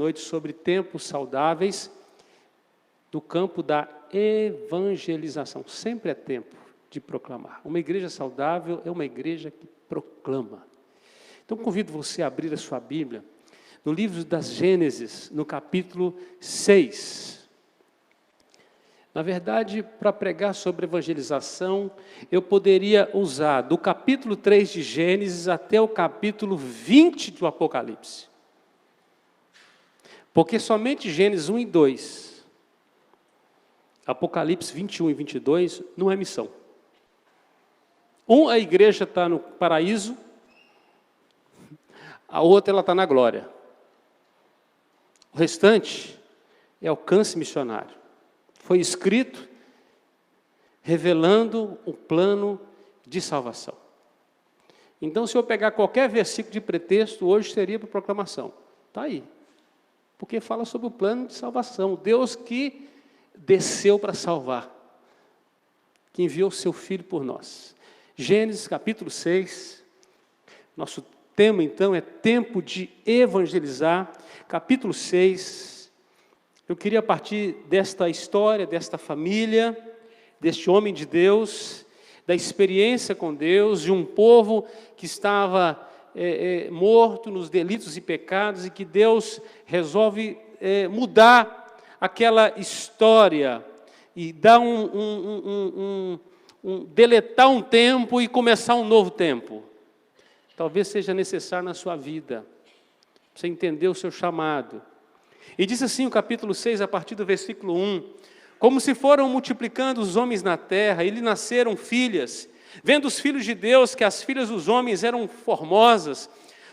noite sobre tempos saudáveis do campo da evangelização. Sempre é tempo de proclamar. Uma igreja saudável é uma igreja que proclama. Então, convido você a abrir a sua Bíblia no livro das Gênesis, no capítulo 6. Na verdade, para pregar sobre evangelização, eu poderia usar do capítulo 3 de Gênesis até o capítulo 20 do Apocalipse. Porque somente Gênesis 1 e 2, Apocalipse 21 e 22, não é missão. A igreja está no paraíso, a outra ela está na glória. O restante é alcance missionário. Foi escrito revelando o plano de salvação. Então, se eu pegar qualquer versículo de pretexto, hoje seria para proclamação. Está aí. Porque fala sobre o plano de salvação. Deus que desceu para salvar. Que enviou o seu Filho por nós. Gênesis capítulo 6. Nosso tema, então, é tempo de evangelizar. Capítulo 6. Eu queria partir desta história, desta família, deste homem de Deus, da experiência com Deus, de um povo que estava morto nos delitos e pecados e que Deus resolve mudar aquela história e dar deletar um tempo e começar um novo tempo. Talvez seja necessário na sua vida, para você entender o seu chamado. E diz assim o capítulo 6, a partir do versículo 1, como se foram multiplicando os homens na terra, e lhe nasceram filhas, vendo os filhos de Deus que as filhas dos homens eram formosas,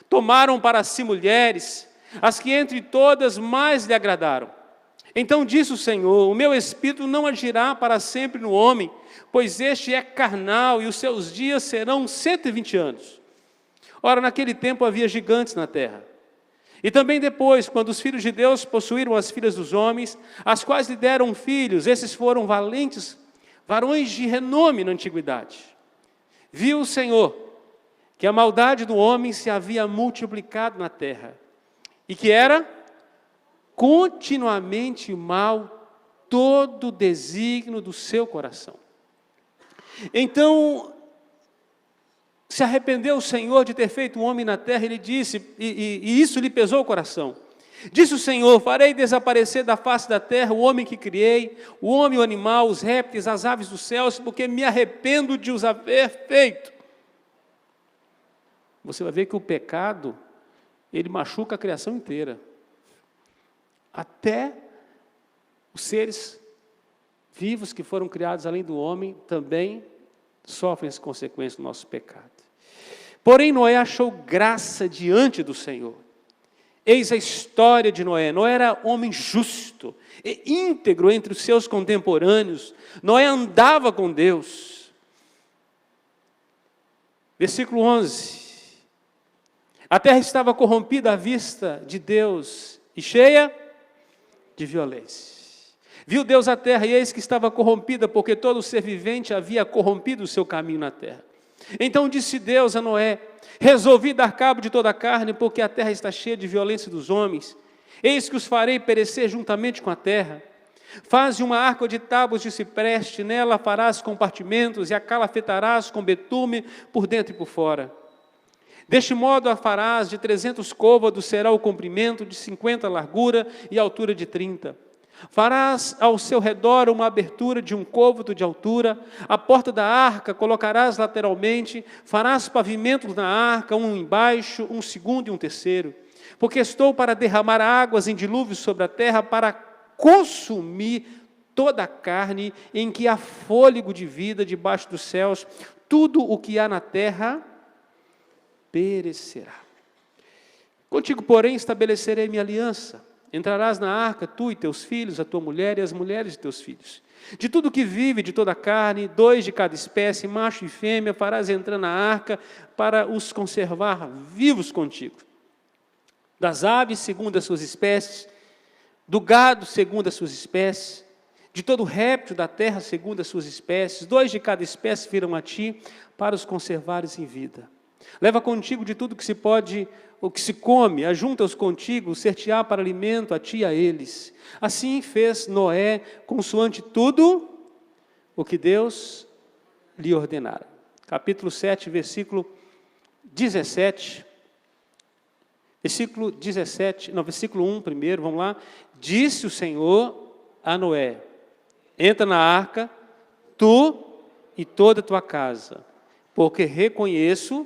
tomaram para si mulheres, as que entre todas mais lhe agradaram. Então disse o Senhor, o meu espírito não agirá para sempre no homem, pois este é carnal, e os seus dias serão 120 anos. Ora, naquele tempo havia gigantes na terra. E também depois, quando os filhos de Deus possuíram as filhas dos homens, as quais lhe deram filhos, esses foram valentes, varões de renome na antiguidade. Viu o Senhor que a maldade do homem se havia multiplicado na terra, e que era continuamente mal todo o desígnio do seu coração. Então, se arrependeu o Senhor de ter feito um homem na terra, ele disse, e isso lhe pesou o coração. Disse o Senhor, farei desaparecer da face da terra o homem que criei, o homem, o animal, os répteis, as aves dos céus, porque me arrependo de os haver feito. Você vai ver que o pecado, ele machuca a criação inteira. Até os seres vivos que foram criados além do homem, também sofrem as consequências do nosso pecado. Porém, Noé achou graça diante do Senhor. Eis a história de Noé. Noé era homem justo e íntegro entre os seus contemporâneos. Noé andava com Deus. Versículo 11. A terra estava corrompida à vista de Deus e cheia de violência. Viu Deus a terra e eis que estava corrompida, porque todo ser vivente havia corrompido o seu caminho na terra. Então disse Deus a Noé, resolvi dar cabo de toda a carne, porque a terra está cheia de violência dos homens. Eis que os farei perecer juntamente com a terra. Faze uma arca de tábuas de cipreste, nela farás compartimentos e a calafetarás com betume por dentro e por fora. Deste modo a farás de 300 côvados, será o comprimento, de 50 a largura e a altura de 30. Farás ao seu redor uma abertura de 1 côvado de altura, a porta da arca colocarás lateralmente, farás pavimentos na arca, um embaixo, um segundo e um terceiro. Porque estou para derramar águas em dilúvios sobre a terra, para consumir toda a carne em que há fôlego de vida debaixo dos céus, tudo o que há na terra perecerá. Contigo, porém, estabelecerei minha aliança. Entrarás na arca, tu e teus filhos, a tua mulher e as mulheres de teus filhos. De tudo que vive, de toda a carne, 2 de cada espécie, macho e fêmea, farás entrar na arca para os conservar vivos contigo. Das aves, segundo as suas espécies, do gado, segundo as suas espécies, de todo réptil da terra, segundo as suas espécies, 2 de cada espécie virão a ti, para os conservares em vida. Leva contigo de tudo que se pode o que se come, ajunta-os contigo, ser-te-á para alimento a ti e a eles. Assim fez Noé, consoante tudo o que Deus lhe ordenara. Capítulo 7, versículo 17. Versículo 17, não, versículo 1 primeiro, vamos lá. Disse o Senhor a Noé: entra na arca, tu e toda a tua casa, porque reconheço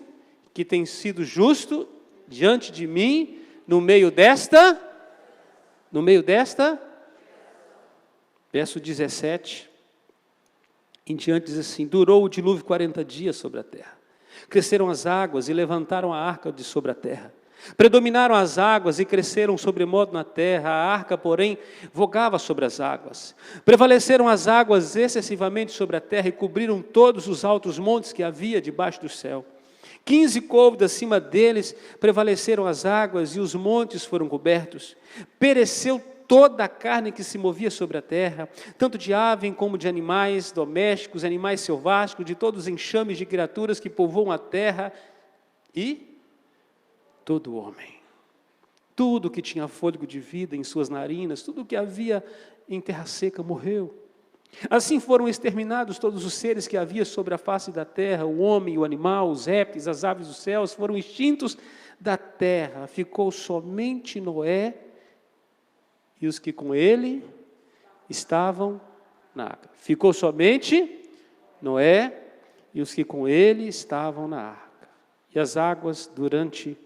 que tens sido justo diante de mim no meio desta, verso 17, em diante diz assim: durou o dilúvio 40 dias sobre a terra. Cresceram as águas e levantaram a arca de sobre a terra. Predominaram as águas e cresceram sobremodo na terra, a arca, porém, vogava sobre as águas. Prevaleceram as águas excessivamente sobre a terra e cobriram todos os altos montes que havia debaixo do céu. 15 côvados acima deles prevaleceram as águas e os montes foram cobertos. Pereceu toda a carne que se movia sobre a terra, tanto de ave como de animais domésticos, animais selváticos, de todos os enxames de criaturas que povoam a terra e todo homem. Tudo que tinha fôlego de vida em suas narinas, tudo que havia em terra seca morreu. Assim foram exterminados todos os seres que havia sobre a face da terra, o homem, o animal, os répteis, as aves dos céus, foram extintos da terra. Ficou somente Noé e os que com ele estavam na arca. Ficou somente Noé e os que com ele estavam na arca. E as águas durante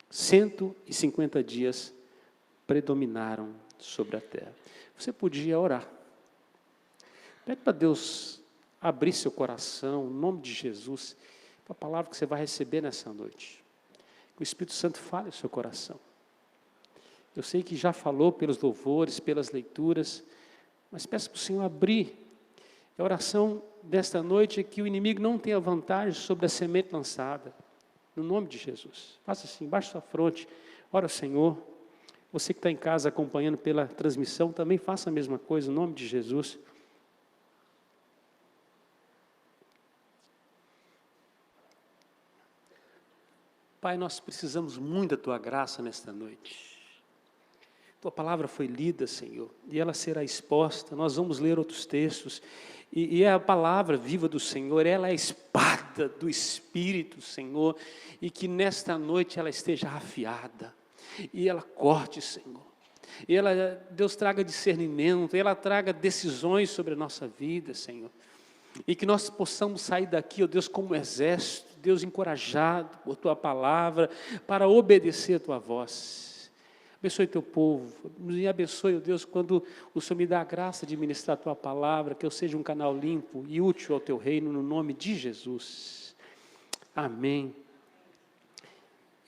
150 dias predominaram sobre a terra. Você podia orar. Pede para Deus abrir seu coração, em nome de Jesus, para a palavra que você vai receber nessa noite. Que o Espírito Santo fale no seu coração. Eu sei que já falou pelos louvores, pelas leituras, mas peço para o Senhor abrir. A oração desta noite é que o inimigo não tenha vantagem sobre a semente lançada. No nome de Jesus. Faça assim, baixe sua fronte. Ora, Senhor. Você que está em casa acompanhando pela transmissão, também faça a mesma coisa, no nome de Jesus. Pai, nós precisamos muito da Tua graça nesta noite. Tua palavra foi lida, Senhor, e ela será exposta. Nós vamos ler outros textos. E é a palavra viva do Senhor, ela é a espada do Espírito, Senhor, e que nesta noite ela esteja afiada, e ela corte, Senhor, e ela, Deus, traga discernimento, ela traga decisões sobre a nossa vida, Senhor, e que nós possamos sair daqui, ó Deus, como um exército, Deus, encorajado por Tua palavra, para obedecer a Tua voz. Abençoe Teu povo, me abençoe, ó Deus, quando o Senhor me dá a graça de ministrar a Tua palavra, que eu seja um canal limpo e útil ao Teu reino, no nome de Jesus. Amém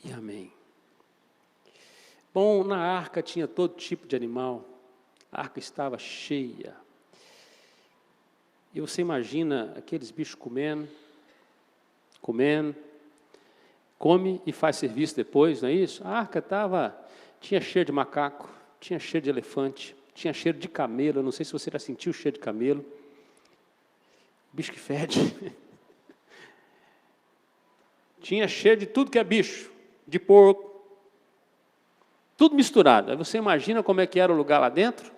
e amém. Bom, na arca tinha todo tipo de animal, a arca estava cheia. E você imagina aqueles bichos comendo, come e faz serviço depois, não é isso? A arca tinha cheiro de macaco, tinha cheiro de elefante, tinha cheiro de camelo. Eu não sei se você já sentiu o cheiro de camelo. Bicho que fede. Tinha cheiro de tudo que é bicho, de porco. Tudo misturado. Aí você imagina como é que era o lugar lá dentro?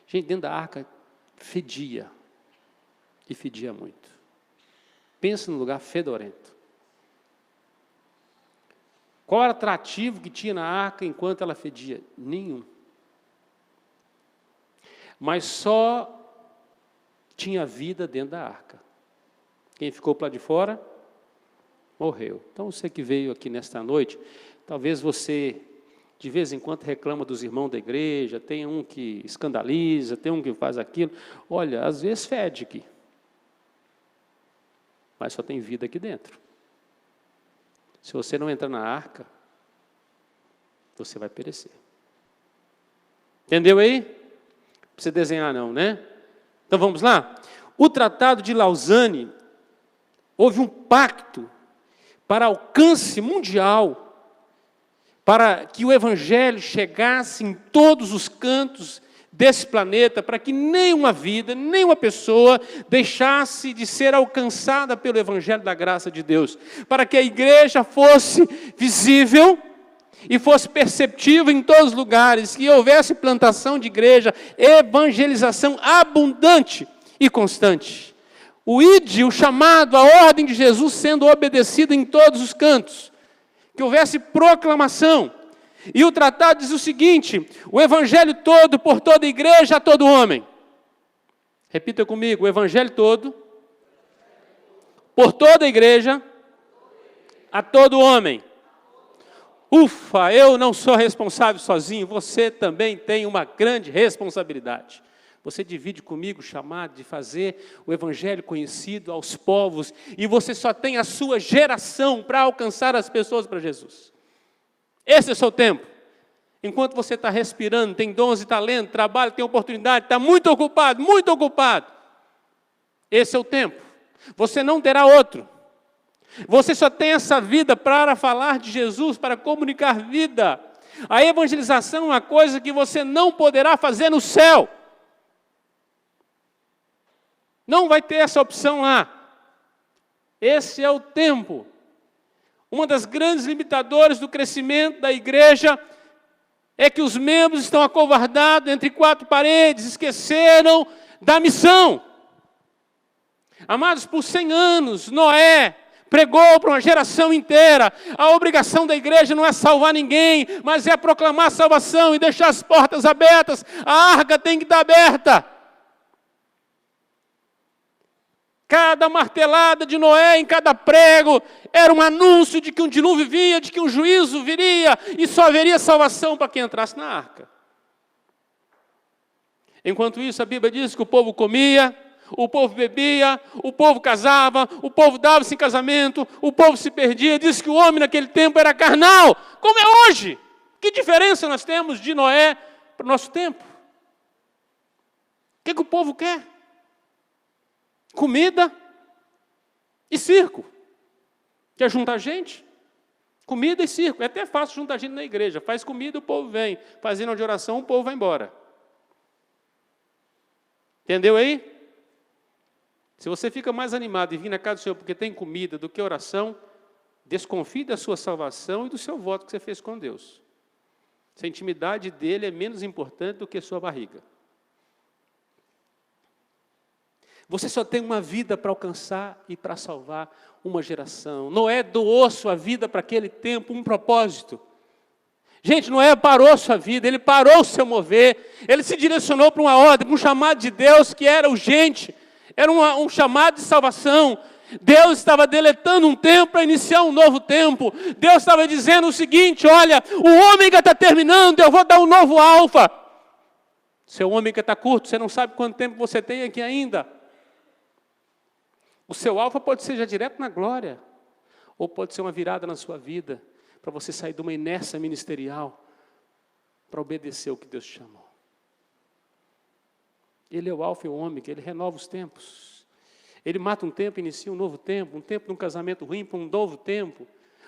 Gente, dentro da arca fedia. E fedia muito. Pensa num lugar fedorento. Qual era o atrativo que tinha na arca enquanto ela fedia? Nenhum. Mas só tinha vida dentro da arca. Quem ficou para lá de fora, morreu. Então você que veio aqui nesta noite, talvez você de vez em quando reclama dos irmãos da igreja, tem um que escandaliza, tem um que faz aquilo. Olha, às vezes fede aqui. Mas só tem vida aqui dentro. Se você não entrar na arca, você vai perecer. Entendeu aí? Não precisa desenhar não, né? Então vamos lá? O Tratado de Lausanne, houve um pacto para alcance mundial, para que o Evangelho chegasse em todos os cantos desse planeta, para que nenhuma vida, nenhuma pessoa deixasse de ser alcançada pelo Evangelho da graça de Deus, para que a igreja fosse visível e fosse perceptível em todos os lugares, que houvesse plantação de igreja, evangelização abundante e constante. O ide, o chamado, a ordem de Jesus sendo obedecida em todos os cantos, que houvesse proclamação. E o tratado diz o seguinte: o evangelho todo, por toda a igreja, a todo homem. Repita comigo: o evangelho todo, por toda a igreja, a todo homem. Ufa, eu não sou responsável sozinho, você também tem uma grande responsabilidade. Você divide comigo o chamado de fazer o evangelho conhecido aos povos, e você só tem a sua geração para alcançar as pessoas para Jesus. Esse é o seu tempo. Enquanto você está respirando, tem dons e talento, trabalha, tem oportunidade, está muito ocupado, muito ocupado. Esse é o tempo. Você não terá outro. Você só tem essa vida para falar de Jesus, para comunicar vida. A evangelização é uma coisa que você não poderá fazer no céu. Não vai ter essa opção lá. Esse é o tempo. Uma das grandes limitadoras do crescimento da igreja é que os membros estão acovardados entre quatro paredes, esqueceram da missão. Amados, por 100 anos, Noé pregou para uma geração inteira: a obrigação da igreja não é salvar ninguém, mas é proclamar a salvação e deixar as portas abertas. A arca tem que estar aberta. Cada martelada de Noé em cada prego era um anúncio de que um dilúvio vinha, de que um juízo viria, e só haveria salvação para quem entrasse na arca. Enquanto isso, a Bíblia diz que o povo comia, o povo bebia, o povo casava, o povo dava-se em casamento, o povo se perdia. Diz que o homem naquele tempo era carnal, como é hoje. Que diferença nós temos de Noé para o nosso tempo? O que o povo quer? Comida e circo. Quer juntar gente? Comida e circo. É até fácil juntar gente na igreja. Faz comida, o povo vem. Fazendo de oração, o povo vai embora. Entendeu aí? Se você fica mais animado em vir na casa do Senhor porque tem comida do que oração, desconfie da sua salvação e do seu voto que você fez com Deus. Se a intimidade dele é menos importante do que a sua barriga. Você só tem uma vida para alcançar e para salvar uma geração. Noé doou sua vida para aquele tempo, um propósito. Gente, Noé parou sua vida, ele parou o seu mover, ele se direcionou para uma ordem, para um chamado de Deus que era urgente, era um chamado de salvação. Deus estava deletando um tempo para iniciar um novo tempo. Deus estava dizendo o seguinte: olha, o ômega está terminando, eu vou dar um novo alfa. Seu ômega está curto, você não sabe quanto tempo você tem aqui ainda. O seu alfa pode ser já direto na glória, ou pode ser uma virada na sua vida, para você sair de uma inércia ministerial, para obedecer o que Deus te chamou. Ele é o alfa e o ômega, ele renova os tempos. Ele mata um tempo e inicia um novo tempo, um tempo de um casamento ruim para um novo tempo,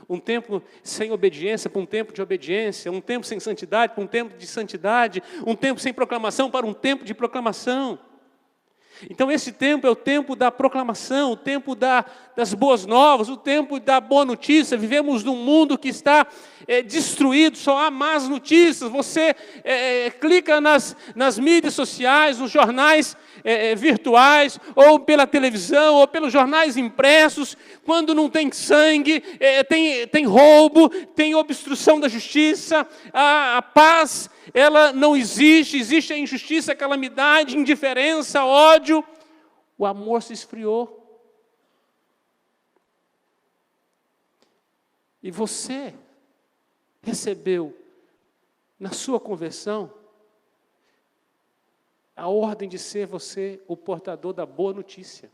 um tempo sem obediência para um tempo de obediência, um tempo sem santidade para um tempo de santidade, um tempo sem proclamação para um tempo de proclamação. Então esse tempo é o tempo da proclamação, o tempo das boas novas, o tempo da boa notícia. Vivemos num mundo que está destruído, só há más notícias. Você clica nas mídias sociais, nos jornais virtuais, ou pela televisão, ou pelos jornais impressos, quando não tem sangue, tem roubo, tem obstrução da justiça, a paz, ela não existe, existe a injustiça, a calamidade, indiferença, ódio. O amor se esfriou. E você recebeu, na sua conversão, a ordem de ser você o portador da boa notícia.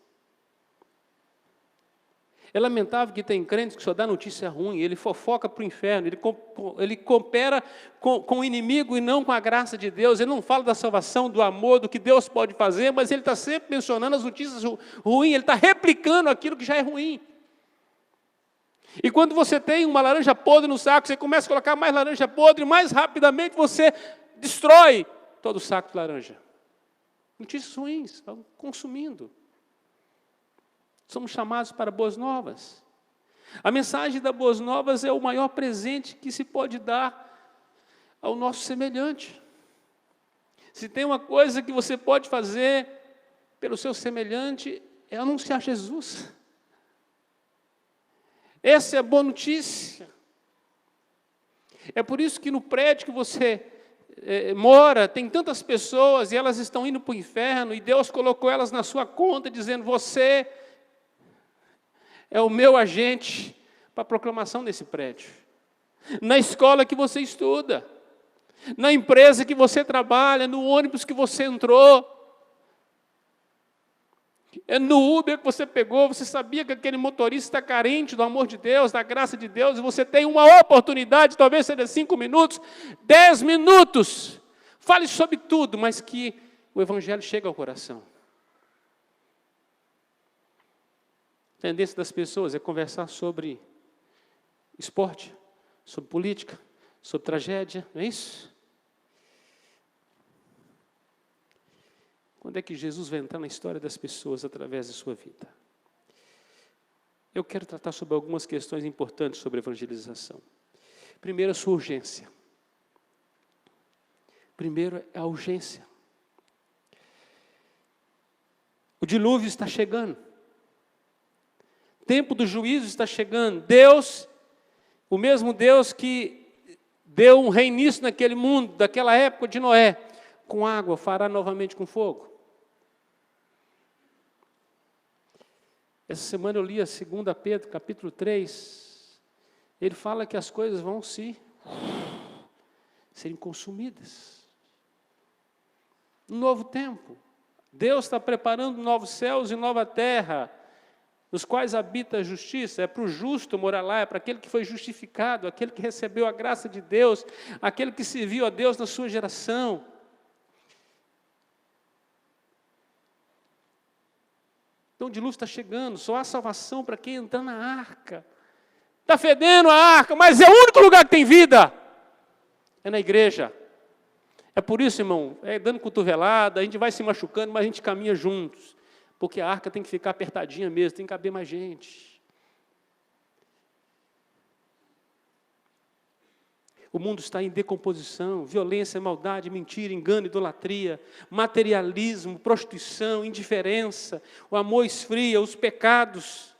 É lamentável que tem crentes que só dá notícia ruim, ele fofoca para o inferno, ele coopera com o inimigo e não com a graça de Deus. Ele não fala da salvação, do amor, do que Deus pode fazer, mas ele está sempre mencionando as notícias ruins, ele está replicando aquilo que já é ruim. E quando você tem uma laranja podre no saco, você começa a colocar mais laranja podre, mais rapidamente você destrói todo saco de laranja. Notícias ruins, vão consumindo. Somos chamados para boas novas. A mensagem das boas novas é o maior presente que se pode dar ao nosso semelhante. Se tem uma coisa que você pode fazer pelo seu semelhante, é anunciar Jesus. Essa é a boa notícia. É por isso que no prédio que você mora, tem tantas pessoas e elas estão indo para o inferno, e Deus colocou elas na sua conta, dizendo: você é o meu agente para a proclamação desse prédio. Na escola que você estuda, na empresa que você trabalha, no ônibus que você entrou, no Uber que você pegou, você sabia que aquele motorista está carente do amor de Deus, da graça de Deus, e você tem uma oportunidade, talvez seja 5 minutos, 10 minutos, fale sobre tudo, mas que o Evangelho chegue ao coração. A tendência das pessoas é conversar sobre esporte, sobre política, sobre tragédia, não é isso? Quando é que Jesus vai entrar na história das pessoas através da sua vida? Eu quero tratar sobre algumas questões importantes sobre evangelização. Primeiro, a sua urgência. Primeiro, é a urgência. O dilúvio está chegando. O tempo do juízo está chegando. Deus, o mesmo Deus que deu um reinício naquele mundo, daquela época de Noé, com água, fará novamente com fogo. Essa semana eu li a 2 Pedro, capítulo 3. Ele fala que as coisas vão serem consumidas. Um novo tempo. Deus está preparando novos céus e nova terra, nos quais habita a justiça. É para o justo morar lá, é para aquele que foi justificado, aquele que recebeu a graça de Deus, aquele que serviu a Deus na sua geração. Então o dilúvio está chegando, só há salvação para quem entrar na arca. Está fedendo a arca, mas é o único lugar que tem vida. É na igreja. É por isso, irmão, dando cotovelada, a gente vai se machucando, mas a gente caminha juntos. Porque a arca tem que ficar apertadinha mesmo, tem que caber mais gente. O mundo está em decomposição, violência, maldade, mentira, engano, idolatria, materialismo, prostituição, indiferença, o amor esfria, os pecados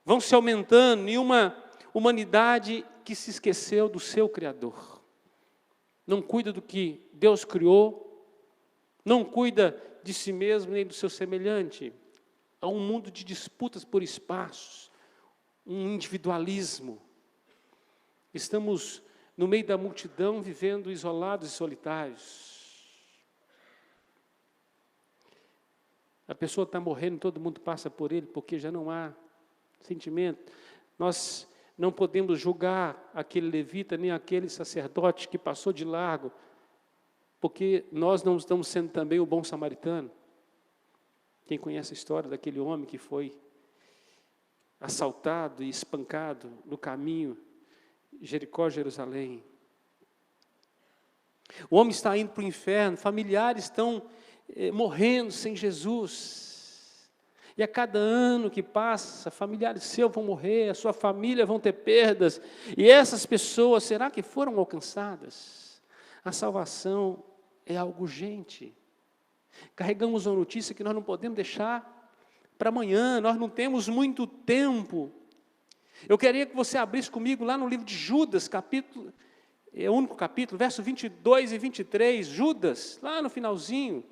vão se aumentando em uma humanidade que se esqueceu do seu Criador. Não cuida do que Deus criou, não cuida de si mesmo nem do seu semelhante. Há um mundo de disputas por espaços, um individualismo. Estamos no meio da multidão, vivendo isolados e solitários. A pessoa está morrendo, todo mundo passa por ele, porque já não há sentimento. Nós não podemos julgar aquele levita, nem aquele sacerdote que passou de largo, porque nós não estamos sendo também o bom samaritano. Quem conhece a história daquele homem que foi assaltado e espancado no caminho Jericó, Jerusalém. O homem está indo para o inferno, familiares estão morrendo sem Jesus. E a cada ano que passa, familiares seus vão morrer, a sua família vão ter perdas. E essas pessoas, será que foram alcançadas? A salvação é algo urgente. Carregamos uma notícia que nós não podemos deixar para amanhã, nós não temos muito tempo. Eu queria que você abrisse comigo lá no livro de Judas, capítulo, é o único capítulo, verso 22 e 23, Judas, lá no finalzinho.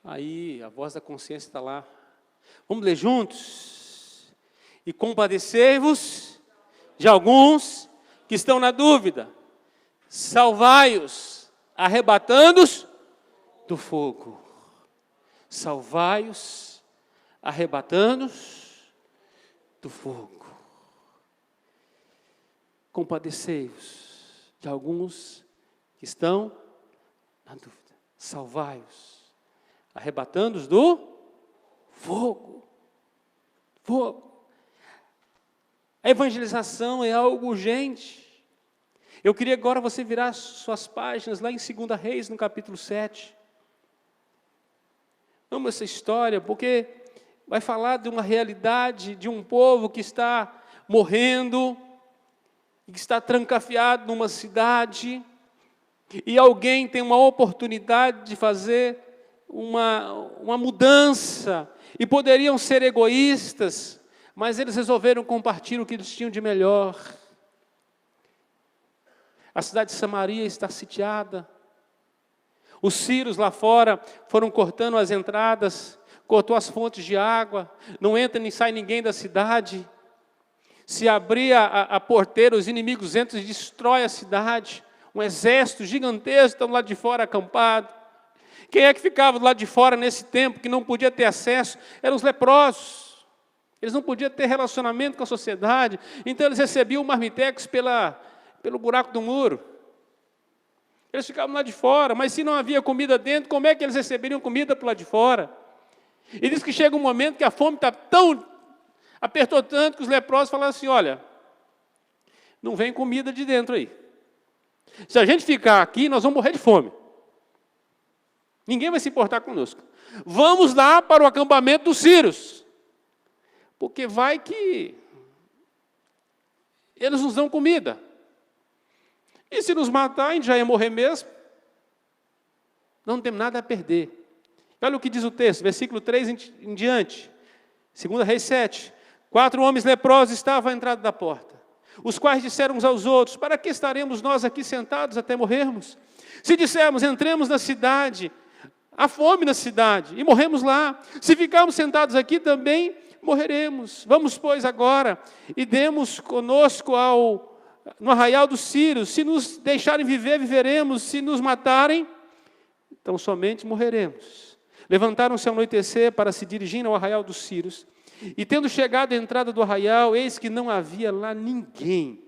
Aí, a voz da consciência está lá. Vamos ler juntos? E compadecei-vos de alguns que estão na dúvida, salvai-os, arrebatando-os do fogo. Salvai-os, arrebatando-os do fogo. Compadecei-vos de alguns que estão na dúvida. Salvai-os, arrebatando-os do fogo. Fogo. A evangelização é algo urgente. Eu queria agora você virar suas páginas lá em 2 Reis, no capítulo 7. Amo essa história, porque vai falar de uma realidade de um povo que está morrendo, que está trancafiado numa cidade, e alguém tem uma oportunidade de fazer uma mudança, e poderiam ser egoístas, mas eles resolveram compartilhar o que eles tinham de melhor. A cidade de Samaria está sitiada. Os sírios lá fora foram cortando as entradas, cortou as fontes de água, não entra nem sai ninguém da cidade. Se abrir a porteira, os inimigos entram e destroem a cidade. Um exército gigantesco está do lado de fora acampado. Quem é que ficava do lado de fora nesse tempo, que não podia ter acesso? Eram os leprosos. Eles não podiam ter relacionamento com a sociedade, então eles recebiam marmitecos pelo buraco do muro. Eles ficavam lá de fora, mas se não havia comida dentro, como é que eles receberiam comida por lá de fora? E diz que chega um momento que a fome apertou tanto que os leprosos falaram assim, olha, não vem comida de dentro aí. Se a gente ficar aqui, nós vamos morrer de fome. Ninguém vai se importar conosco. Vamos lá para o acampamento dos sírios. Porque vai que eles nos dão comida. E se nos matar, a gente já ia morrer mesmo. Não temos nada a perder. Olha o que diz o texto, versículo 3 em diante. 2 Reis 7. 4 homens leprosos estavam à entrada da porta, os quais disseram uns aos outros, para que estaremos nós aqui sentados até morrermos? Se dissermos, entremos na cidade, há fome na cidade, e morremos lá. Se ficarmos sentados aqui também, morreremos. Vamos, pois, agora, e demos conosco no arraial dos sírios. Se nos deixarem viver, viveremos. Se nos matarem, então somente morreremos. Levantaram-se ao anoitecer para se dirigir ao arraial dos sírios. E tendo chegado à entrada do arraial, eis que não havia lá ninguém.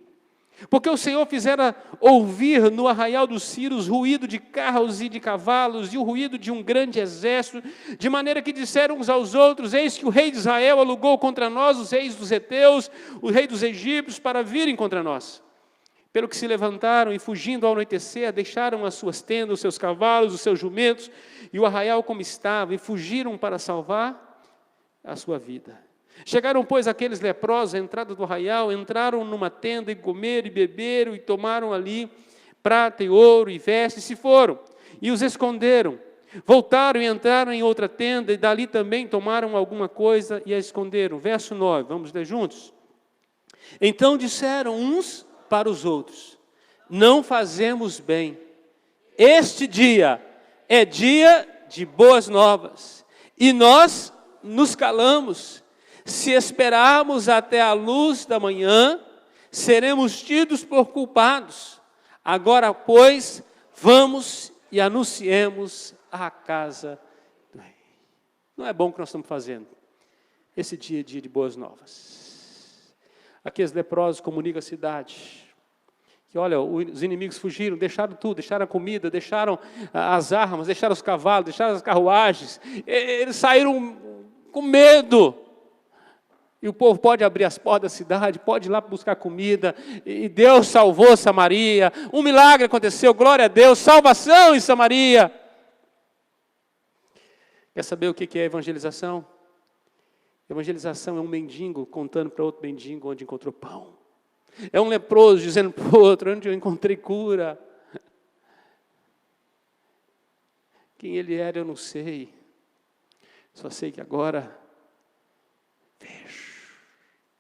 Porque o Senhor fizera ouvir no arraial dos sírios ruído de carros e de cavalos, e o ruído de um grande exército, de maneira que disseram uns aos outros, eis que o rei de Israel alugou contra nós os reis dos heteus, o rei dos egípcios, para virem contra nós. Pelo que se levantaram e, fugindo ao anoitecer, deixaram as suas tendas, os seus cavalos, os seus jumentos, e o arraial como estava, e fugiram para salvar a sua vida. Chegaram, pois, aqueles leprosos à entrada do arraial, entraram numa tenda e comeram e beberam, e tomaram ali prata e ouro e vestes, e se foram, e os esconderam. Voltaram e entraram em outra tenda, e dali também tomaram alguma coisa e a esconderam. Verso 9, vamos ler juntos? Então disseram uns para os outros, não fazemos bem. Este dia é dia de boas novas, e nós nos calamos. Se esperarmos até a luz da manhã, seremos tidos por culpados. Agora, pois, vamos e anunciemos a casa do rei. Não é bom o que nós estamos fazendo. Esse dia é dia de boas novas. Aqueles leprosos comunicam à cidade que, olha, os inimigos fugiram, deixaram tudo, deixaram a comida, deixaram as armas, deixaram os cavalos, deixaram as carruagens. Eles saíram com medo. E o povo pode abrir as portas da cidade, pode ir lá buscar comida, e Deus salvou Samaria, um milagre aconteceu, glória a Deus, salvação em Samaria. Quer saber o que é evangelização? Evangelização é um mendigo contando para outro mendigo onde encontrou pão. É um leproso dizendo para o outro onde eu encontrei cura. Quem ele era eu não sei, só sei que agora vejo.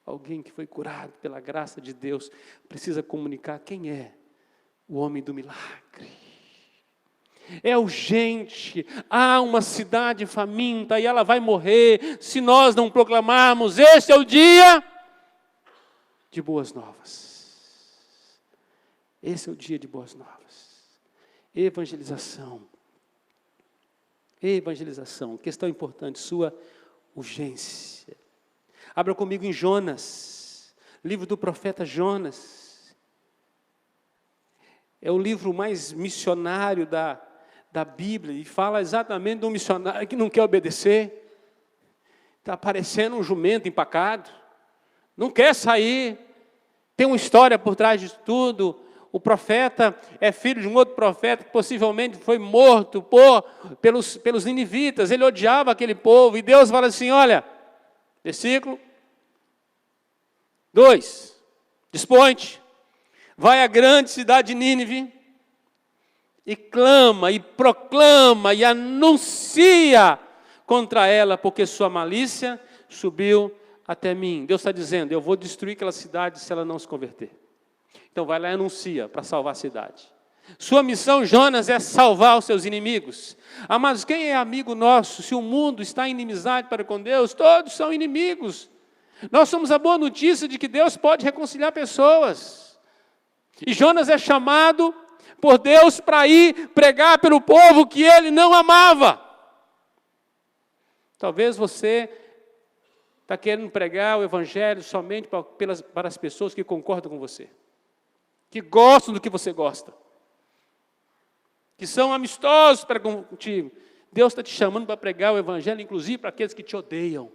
Alguém que foi curado pela graça de Deus precisa comunicar quem é o homem do milagre. É urgente, há uma cidade faminta e ela vai morrer se nós não proclamarmos, este é o dia de boas novas. Esse é o dia de boas novas. Evangelização. Evangelização, questão importante, sua urgência. Abra comigo em Jonas, livro do profeta Jonas. É o livro mais missionário da Bíblia, e fala exatamente de um missionário que não quer obedecer. Está parecendo um jumento empacado, não quer sair, Tem uma história por trás de tudo. O profeta é filho de um outro profeta que possivelmente foi morto pelos ninivitas. Ele odiava aquele povo. E Deus fala assim, olha, versículo 2. Dispõe-te, vai à grande cidade de Nínive e clama, e proclama, e anuncia contra ela, porque sua malícia subiu até mim. Deus está dizendo, eu vou destruir aquela cidade se ela não se converter. Então vai lá e anuncia para salvar a cidade. Sua missão, Jonas, é salvar os seus inimigos. Amados, quem é amigo nosso? Se o mundo está em inimizade para com Deus, todos são inimigos. Nós somos a boa notícia de que Deus pode reconciliar pessoas. E Jonas é chamado por Deus para ir pregar pelo povo que ele não amava. Talvez você está querendo pregar o evangelho somente para as pessoas que concordam com você, que gostam do que você gosta, que são amistosos para contigo. Deus está te chamando para pregar o evangelho, inclusive para aqueles que te odeiam.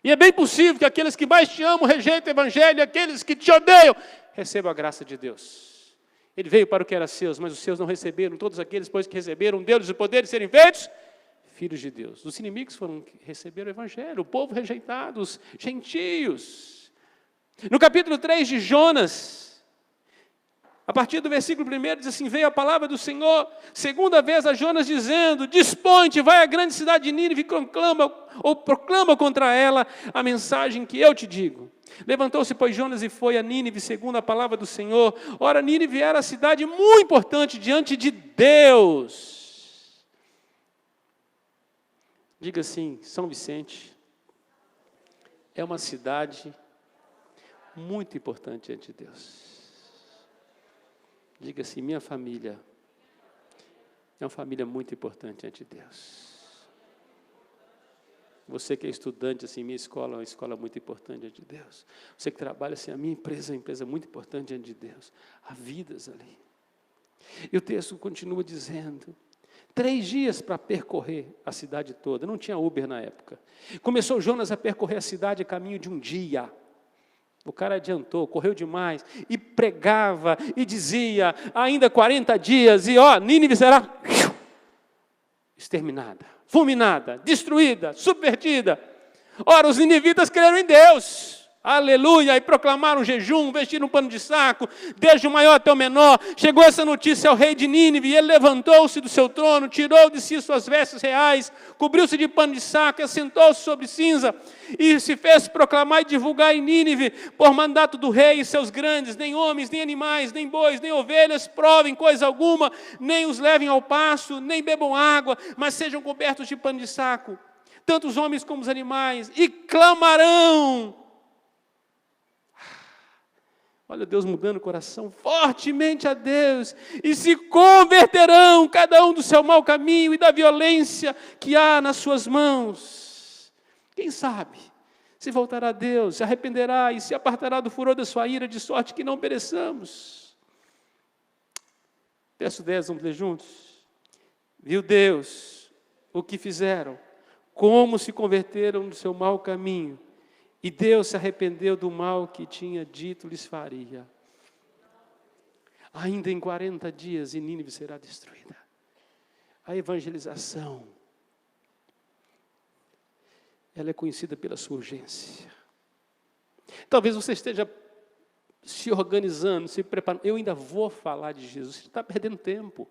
E é bem possível que aqueles que mais te amam rejeitem o evangelho, e aqueles que te odeiam recebam a graça de Deus. Ele veio para o que era seus, mas os seus não receberam. Todos aqueles, pois, que receberam, deu-lhes o poder de serem feitos filhos de Deus. Os inimigos receberam o evangelho, o povo rejeitado, os gentios. No capítulo 3 de Jonas, a partir do versículo 1, diz assim, veio a palavra do Senhor, segunda vez a Jonas dizendo, dispõe-te, vai à grande cidade de Nínive e proclama contra ela a mensagem que eu te digo. Levantou-se, pois, Jonas e foi a Nínive, segundo a palavra do Senhor. Ora, Nínive era a cidade muito importante diante de Deus. Diga assim, São Vicente é uma cidade muito importante diante de Deus. Diga assim, minha família é uma família muito importante diante de Deus. Você que é estudante, assim, minha escola é uma escola muito importante diante de Deus. Você que trabalha, assim, a minha empresa é uma empresa muito importante diante de Deus. Há vidas ali. E o texto continua dizendo, 3 dias para percorrer a cidade toda. Não tinha Uber na época. Começou Jonas a percorrer a cidade a caminho de um dia. O cara adiantou, correu demais, e pregava, e dizia, ainda 40 dias, e Nínive será exterminada, fulminada, destruída, subvertida. Ora, os ninivitas creram em Deus, aleluia, e proclamaram jejum, vestiram um pano de saco, desde o maior até o menor. Chegou essa notícia ao rei de Nínive, e ele levantou-se do seu trono, tirou de si suas vestes reais, cobriu-se de pano de saco, assentou-se sobre cinza, e se fez proclamar e divulgar em Nínive, por mandato do rei e seus grandes, nem homens, nem animais, nem bois, nem ovelhas, provem coisa alguma, nem os levem ao pasto, nem bebam água, mas sejam cobertos de pano de saco, tanto os homens como os animais, e clamarão. Olha Deus mudando o coração fortemente a Deus, e se converterão cada um do seu mau caminho e da violência que há nas suas mãos. Quem sabe, se voltará a Deus, se arrependerá e se apartará do furor da sua ira, de sorte que não pereçamos. Verso 10, vamos ler juntos. Viu Deus o que fizeram, como se converteram do seu mau caminho, e Deus se arrependeu do mal que tinha dito lhes faria. Ainda em 40 dias, e Nínive será destruída. A evangelização, ela é conhecida pela sua urgência. Talvez você esteja se organizando, se preparando. Eu ainda vou falar de Jesus. Você está perdendo tempo.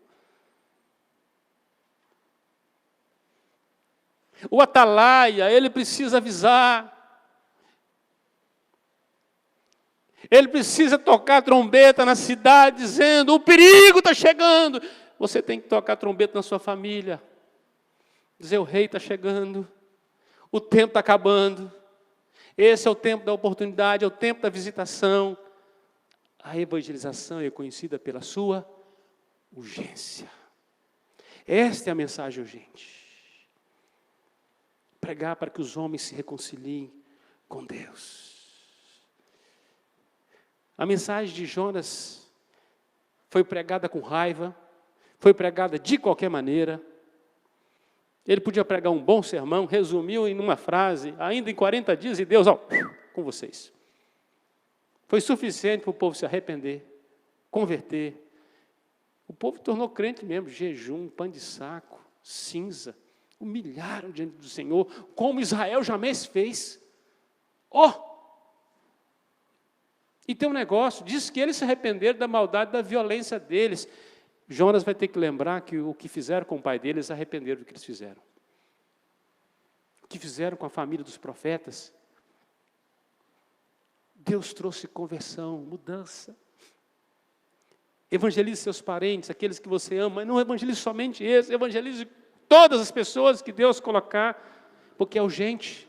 O atalaia, ele precisa avisar. Ele precisa tocar a trombeta na cidade, dizendo, o perigo está chegando. Você tem que tocar a trombeta na sua família. Dizer, o rei está chegando. O tempo está acabando. Esse é o tempo da oportunidade, é o tempo da visitação. A evangelização é conhecida pela sua urgência. Esta é a mensagem urgente. Pregar para que os homens se reconciliem com Deus. A mensagem de Jonas foi pregada com raiva, foi pregada de qualquer maneira. Ele podia pregar um bom sermão, resumiu em uma frase, ainda em 40 dias, e Deus, com vocês. Foi suficiente para o povo se arrepender, converter. O povo tornou crente mesmo, jejum, pano de saco, cinza. Humilharam diante do Senhor, como Israel jamais fez. E tem um negócio, diz que eles se arrependeram da maldade, da violência deles. Jonas vai ter que lembrar que o que fizeram com o pai deles, se arrependeram do que eles fizeram. O que fizeram com a família dos profetas. Deus trouxe conversão, mudança. Evangelize seus parentes, aqueles que você ama, mas não evangelize somente esses, evangelize todas as pessoas que Deus colocar, porque é urgente.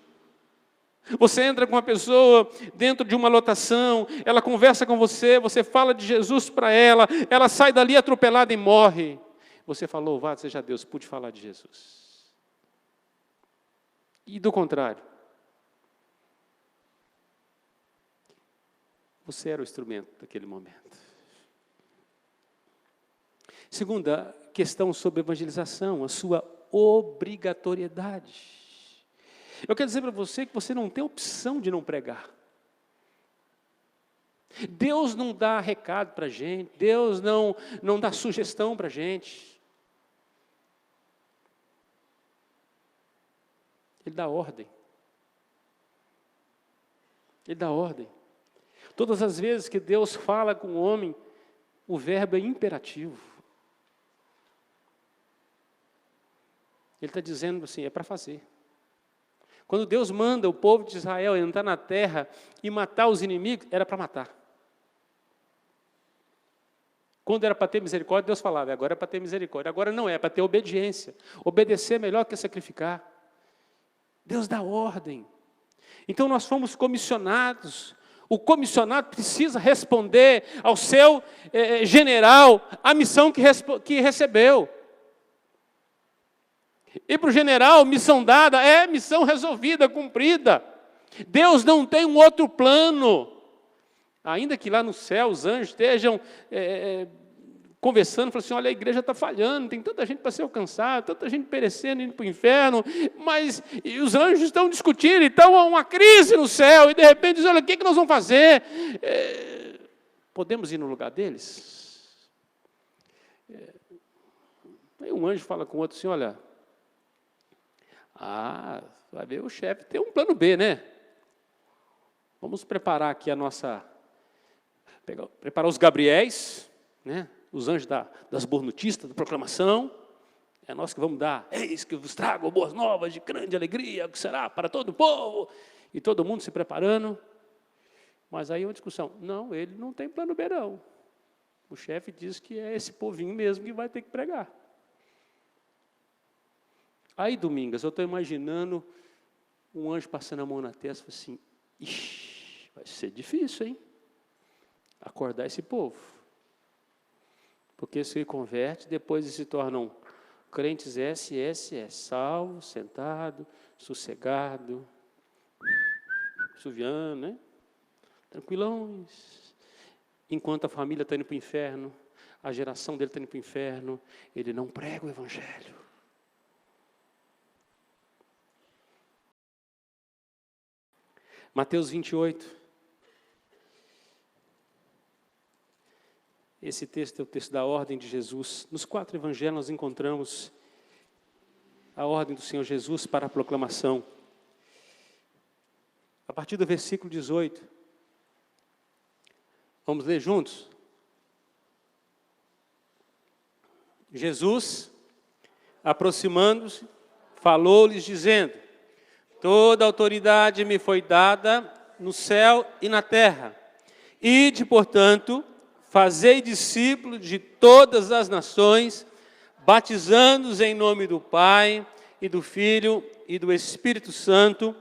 Você entra com uma pessoa dentro de uma lotação, ela conversa com você, você fala de Jesus para ela, ela sai dali atropelada e morre. Você falou, louvado seja Deus, pude falar de Jesus. E do contrário, você era o instrumento daquele momento. Segunda questão sobre evangelização, a sua obrigatoriedade. Eu quero dizer para você que você não tem opção de não pregar. Deus não dá recado para a gente, Deus não dá sugestão para a gente. Ele dá ordem. Ele dá ordem. Todas as vezes que Deus fala com o homem, o verbo é imperativo. Ele está dizendo assim, é para fazer. Quando Deus manda o povo de Israel entrar na terra e matar os inimigos, era para matar. Quando era para ter misericórdia, Deus falava, agora é para ter misericórdia. Agora não é para ter obediência. Obedecer é melhor que sacrificar. Deus dá ordem. Então nós fomos comissionados. O comissionado precisa responder ao seu general a missão que recebeu. E para o general, missão dada é missão resolvida, cumprida. Deus não tem um outro plano. Ainda que lá no céu os anjos estejam conversando, falando assim, olha, a igreja está falhando, tem tanta gente para ser alcançada, tanta gente perecendo, indo para o inferno, mas os anjos estão discutindo, então há uma crise no céu, e de repente dizem, olha, o que nós vamos fazer? Podemos ir no lugar deles? Aí um anjo fala com o outro assim, olha, vai ver, o chefe tem um plano B, né? Vamos preparar aqui preparar os Gabriéis, né? Os anjos das boas notícias, da proclamação. É nós que vamos dar, eis que vos trago boas novas de grande alegria, que será para todo o povo. E todo mundo se preparando. Mas aí uma discussão, não, ele não tem plano B, não. O chefe diz que é esse povinho mesmo que vai ter que pregar. Aí, Domingas, eu estou imaginando um anjo passando a mão na testa e assim, ixi, vai ser difícil, hein? Acordar esse povo. Porque se converte, depois eles se tornam crentes SSS, salvo, sentado, sossegado, suviano, né? Tranquilões. Enquanto a família está indo para o inferno, a geração dele está indo para o inferno, ele não prega o evangelho. Mateus 28. Esse texto é o texto da ordem de Jesus. Nos 4 evangelhos nós encontramos a ordem do Senhor Jesus para a proclamação. A partir do versículo 18. Vamos ler juntos? Jesus, aproximando-se, falou-lhes dizendo, toda autoridade me foi dada no céu e na terra. Ide, portanto, fazei discípulos de todas as nações, batizando-os em nome do Pai, e do Filho, e do Espírito Santo,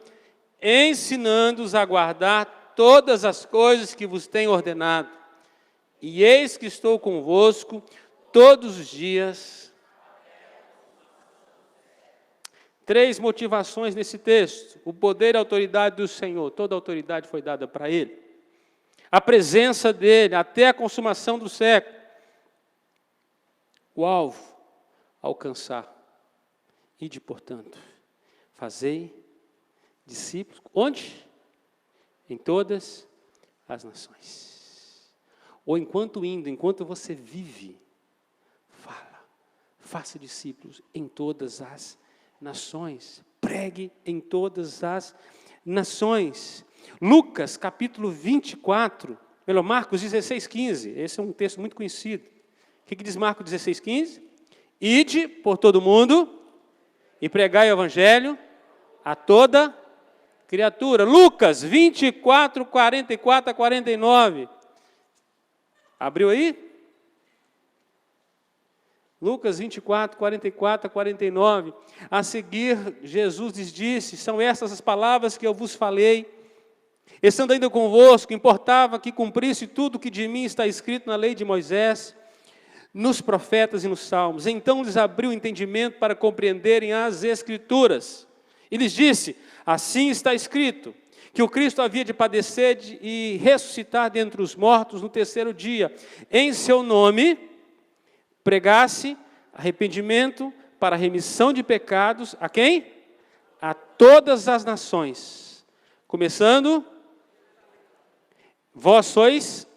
ensinando-os a guardar todas as coisas que vos tenho ordenado. E eis que estou convosco todos os dias. 3 motivações nesse texto. O poder e a autoridade do Senhor. Toda a autoridade foi dada para Ele. A presença dEle até a consumação do século. O alvo, alcançar. Ide, portanto, fazei discípulos. Onde? em todas as nações. Ou enquanto você vive, fala, faça discípulos em todas as nações, pregue em todas as nações. Lucas, capítulo 24, pelo Marcos 16:15, esse é um texto muito conhecido. O que diz Marcos 16:15? Ide por todo mundo e pregai o evangelho a toda criatura. Lucas 24, 44 a 49. Abriu aí? Lucas 24, 44 a 49. A seguir, Jesus lhes disse: são estas as palavras que eu vos falei, estando ainda convosco, importava que cumprisse tudo que de mim está escrito na lei de Moisés, nos profetas e nos salmos. Então lhes abriu o entendimento para compreenderem as Escrituras. E lhes disse: assim está escrito, que o Cristo havia de padecer e ressuscitar dentre os mortos no terceiro dia. Em seu nome, pregasse arrependimento para a remissão de pecados, a quem? A todas as nações. Começando, vós sois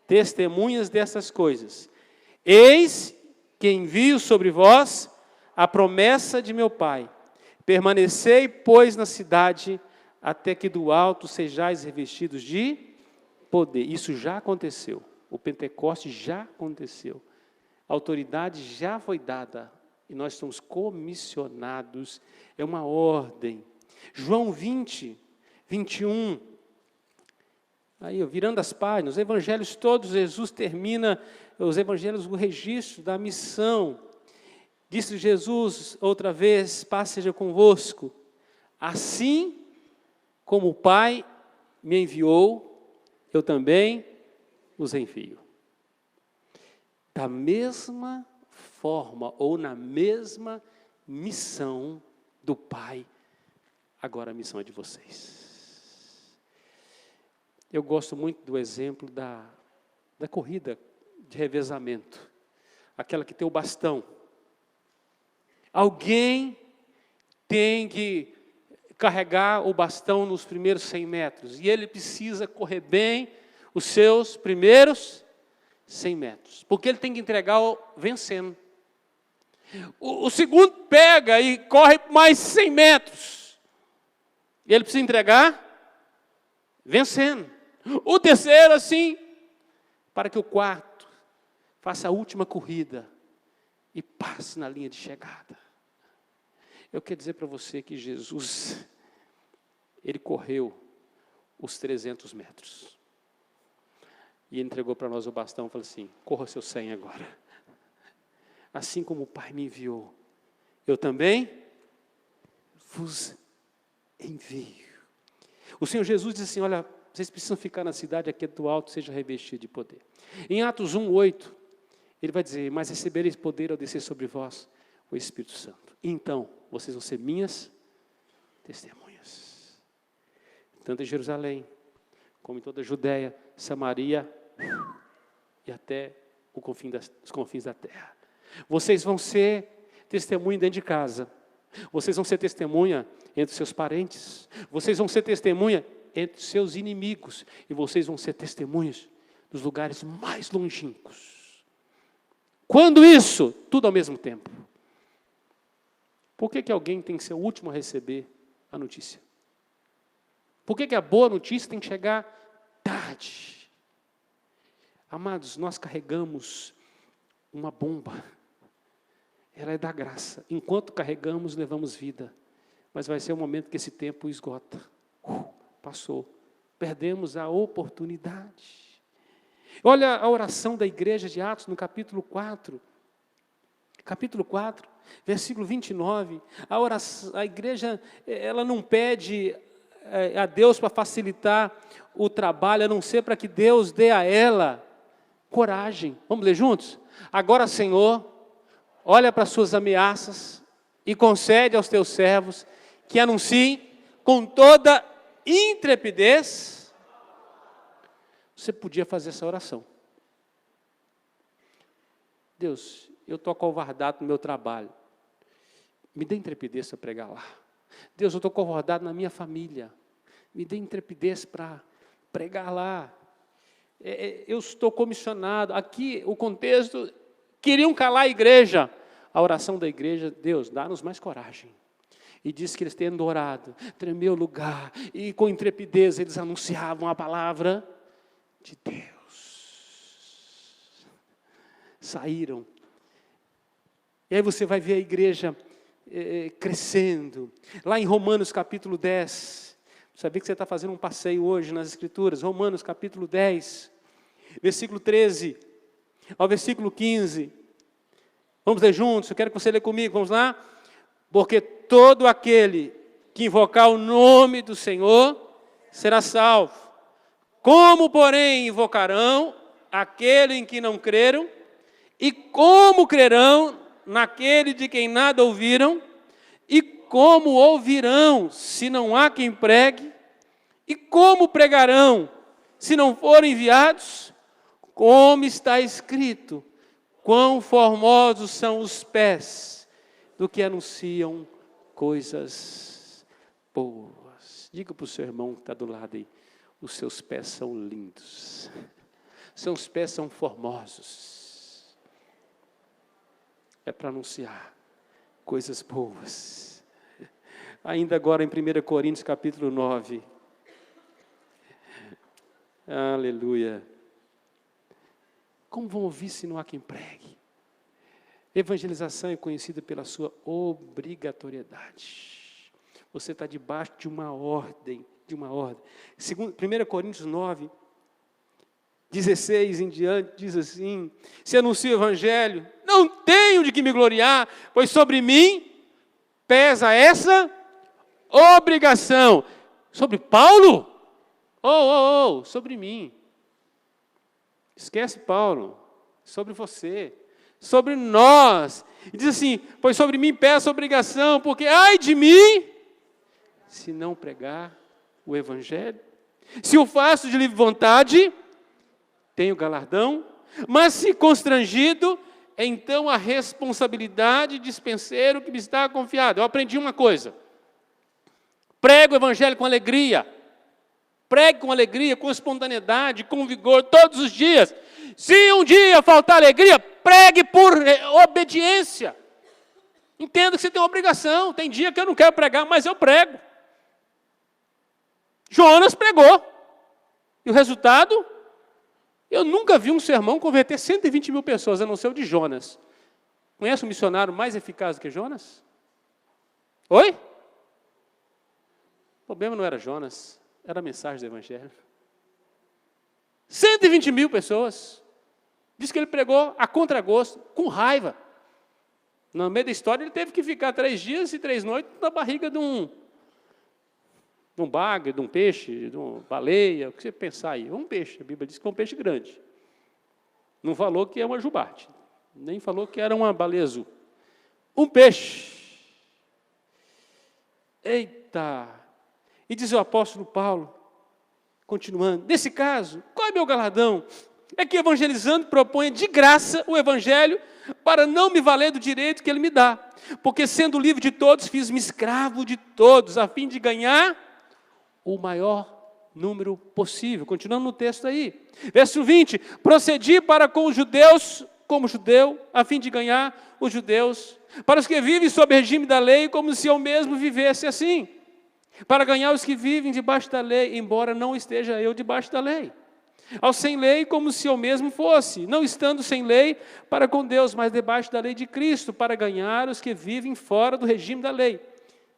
testemunhas dessas coisas. Eis que envio sobre vós a promessa de meu Pai. Permanecei, pois, na cidade, até que do alto sejais revestidos de poder. Isso já aconteceu. O Pentecoste já aconteceu. A autoridade já foi dada. E nós somos comissionados. É uma ordem. João 20, 21. Aí, virando as páginas, os evangelhos todos, Jesus termina os evangelhos, o registro da missão. Disse Jesus outra vez: paz seja convosco. Assim como o Pai me enviou, eu também os envio. Da mesma forma, ou na mesma missão do Pai, agora a missão é de vocês. Eu gosto muito do exemplo da corrida de revezamento, aquela que tem o bastão. Alguém tem que carregar o bastão nos primeiros 100 metros, e ele precisa correr bem os seus primeiros 100 metros, porque ele tem que entregar vencendo. O segundo pega e corre mais 100 metros, e ele precisa entregar vencendo. O terceiro assim, para que o quarto faça a última corrida e passe na linha de chegada. Eu quero dizer para você que Jesus, ele correu os 300 metros. E ele entregou para nós o bastão e falou assim: corra seu 100 agora. Assim como o Pai me enviou, eu também vos envio. O Senhor Jesus disse assim: olha, vocês precisam ficar na cidade, aqui do alto seja revestido de poder. Em Atos 1:8, ele vai dizer: mas recebereis poder ao descer sobre vós o Espírito Santo. E então, vocês vão ser minhas testemunhas. Tanto em Jerusalém, como em toda a Judéia, Samaria e até os confins da terra. Vocês vão ser testemunha dentro de casa. Vocês vão ser testemunha entre seus parentes. Vocês vão ser testemunha entre seus inimigos. E vocês vão ser testemunhas dos lugares mais longínquos. Quando isso? Tudo ao mesmo tempo. Por que alguém tem que ser o último a receber a notícia? Por que a boa notícia tem que chegar tarde? Amados, nós carregamos uma bomba. Ela é da graça. Enquanto carregamos, levamos vida. Mas vai ser um momento que esse tempo esgota. Passou. Perdemos a oportunidade. Olha a oração da igreja de Atos no capítulo 4. Capítulo 4, versículo 29. A igreja, ela não pede a Deus para facilitar o trabalho, a não ser para que Deus dê a ela coragem. Vamos ler juntos? Agora, Senhor, olha para as suas ameaças e concede aos teus servos que anunciem com toda intrepidez. Você podia fazer essa oração. Deus, eu estou acovardado no meu trabalho. Me dê intrepidez para pregar lá. Deus, eu estou acovardado na minha família. me dê intrepidez para pregar lá. Eu estou comissionado. Aqui, o contexto, queriam calar a igreja. A oração da igreja, Deus, dá-nos mais coragem. E diz que eles tendo orado, tremeu o lugar, e com intrepidez eles anunciavam a palavra de Deus. Saíram. E aí você vai ver a igreja crescendo. Lá em Romanos capítulo 10, sabia que você está fazendo um passeio hoje nas Escrituras, Romanos capítulo 10, versículo 13 ao versículo 15. Vamos ler juntos, eu quero que você lê comigo, vamos lá? Porque todo aquele que invocar o nome do Senhor será salvo. Como, porém, invocarão aquele em que não creram? E como crerão naquele de quem nada ouviram? E como ouvirão, se não há quem pregue? E como pregarão, se não forem enviados? Como está escrito, quão formosos são os pés do que anunciam coisas boas. Diga para o seu irmão que está do lado aí, os seus pés são lindos, seus pés são formosos. É para anunciar coisas boas. Ainda agora em 1 Coríntios capítulo 9. Aleluia. Como vão ouvir se não há quem pregue? Evangelização é conhecida pela sua obrigatoriedade. Você está debaixo de uma ordem, Segundo, 1 Coríntios 9, 16 em diante, diz assim: se anuncio o evangelho, não tenho de que me gloriar, pois sobre mim pesa essa obrigação. Sobre Paulo? Sobre mim. Esquece Paulo, sobre você. Sobre nós, e diz assim, pois sobre mim pesa essa obrigação, porque ai de mim, se não pregar o evangelho. Se o faço de livre vontade, tenho galardão, mas se constrangido, então a responsabilidade de dispenseiro que me está confiado. Eu aprendi uma coisa, prego o evangelho com alegria, pregue com alegria, com espontaneidade, com vigor, todos os dias. Se um dia faltar alegria, pregue por obediência. Entenda que você tem uma obrigação. Tem dia que eu não quero pregar, mas eu prego. Jonas pregou. E o resultado? Eu nunca vi um sermão converter 120 mil pessoas, a não ser o de Jonas. Conhece um missionário mais eficaz do que Jonas? Oi? O problema não era Jonas, era a mensagem do evangelho. 120 mil pessoas. Diz que ele pregou a contragosto, com raiva. No meio da história, ele teve que ficar 3 dias e 3 noites na barriga de um bagre, de um peixe, de uma baleia, o que você pensar aí. Um peixe, a Bíblia diz que é um peixe grande. Não falou que é uma jubarte, nem falou que era uma baleia azul. Um peixe. Eita! E diz o apóstolo Paulo, continuando, nesse caso, qual é meu galardão? É que evangelizando proponha de graça o evangelho para não me valer do direito que ele me dá. Porque sendo livre de todos, fiz-me escravo de todos, a fim de ganhar o maior número possível. Continuando no texto aí. Verso 20, procedi para com os judeus, como judeu, a fim de ganhar os judeus. Para os que vivem sob regime da lei, como se eu mesmo vivesse assim. Para ganhar os que vivem debaixo da lei, embora não esteja eu debaixo da lei. Ao sem lei, como se eu mesmo fosse, não estando sem lei para com Deus, mas debaixo da lei de Cristo, para ganhar os que vivem fora do regime da lei.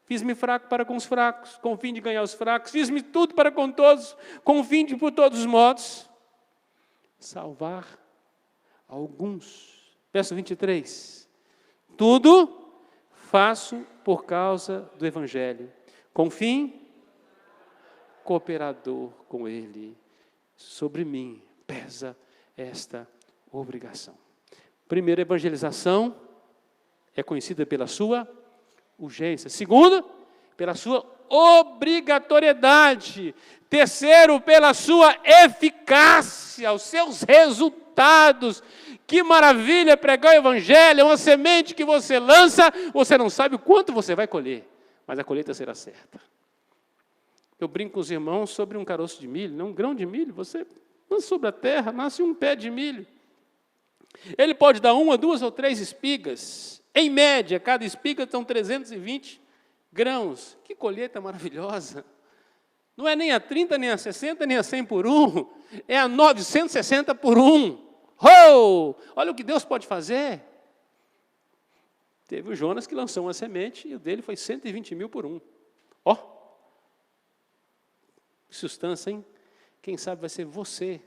Fiz-me fraco para com os fracos, com o fim de ganhar os fracos. Fiz-me tudo para com todos, com o fim de, por todos os modos, salvar alguns. Verso 23. Tudo faço por causa do Evangelho, com fim cooperador com ele. Sobre mim pesa esta obrigação. Primeiro, evangelização é conhecida pela sua urgência. Segundo, pela sua obrigatoriedade. Terceiro, pela sua eficácia, os seus resultados. Que maravilha pregar o evangelho, é uma semente que você lança, você não sabe o quanto você vai colher, mas a colheita será certa. Eu brinco com os irmãos sobre um caroço de milho, não um grão de milho, você lança sobre a terra, nasce um pé de milho. Ele pode dar 1, 2 ou 3 espigas. Em média, cada espiga são 320 grãos. Que colheita maravilhosa! Não é nem a 30, nem a 60, nem a 100 por 1. É a 960 por 1. Oh! Olha o que Deus pode fazer. Teve o Jonas que lançou uma semente e o dele foi 120 mil por 1. Ó! Que sustância, hein? Quem sabe vai ser você,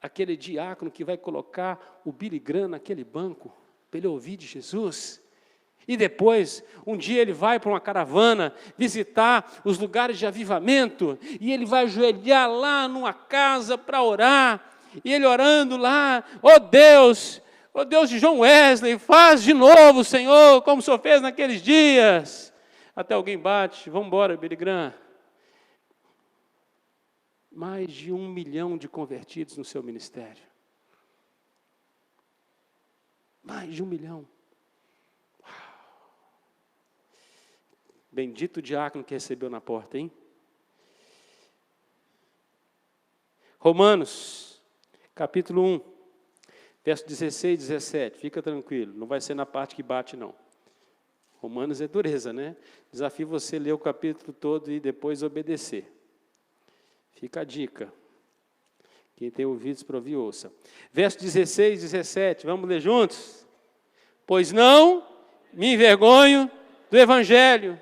aquele diácono que vai colocar o Billy Graham naquele banco, para ele ouvir de Jesus. E depois, um dia ele vai para uma caravana visitar os lugares de avivamento, e ele vai ajoelhar lá numa casa para orar, e ele orando lá, ó Deus de John Wesley, faz de novo, Senhor, como o Senhor fez naqueles dias. Até alguém bate, vamos embora, Billy Graham. Mais de 1 milhão de convertidos no seu ministério. Mais de 1 milhão. Bendito o diácono que recebeu na porta, hein? Romanos, capítulo 1, verso 16 e 17. Fica tranquilo, não vai ser na parte que bate, não. Romanos é dureza, né? Desafio você ler o capítulo todo e depois obedecer. Fica a dica. Quem tem ouvidos para ouvir, ouça. Verso 16 e 17, vamos ler juntos? Pois não me envergonho do Evangelho,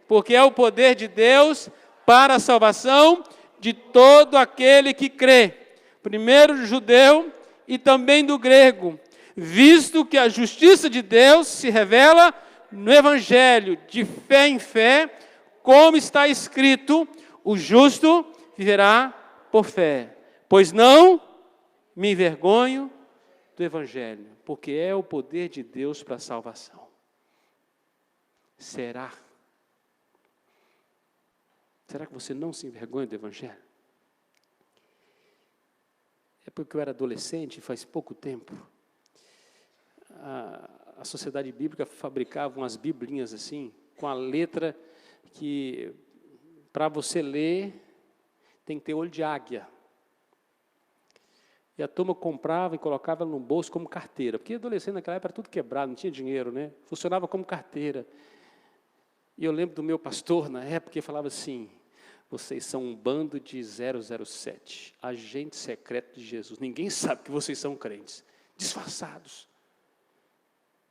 porque é o poder de Deus para a salvação de todo aquele que crê, primeiro do judeu e também do grego, visto que a justiça de Deus se revela no Evangelho, de fé em fé, como está escrito, o justo viverá por fé. Pois não me envergonho do Evangelho, porque é o poder de Deus para a salvação. Será que você não se envergonha do Evangelho? É porque eu era adolescente, faz pouco tempo. A Sociedade Bíblica fabricava umas biblinhas assim, com a letra que, para você ler, tem que ter olho de águia. E a turma comprava e colocava no bolso como carteira. Porque adolescente naquela época era tudo quebrado, não tinha dinheiro, né? Funcionava como carteira. E eu lembro do meu pastor, na época, que falava assim, vocês são um bando de 007, agente secreto de Jesus. Ninguém sabe que vocês são crentes, disfarçados.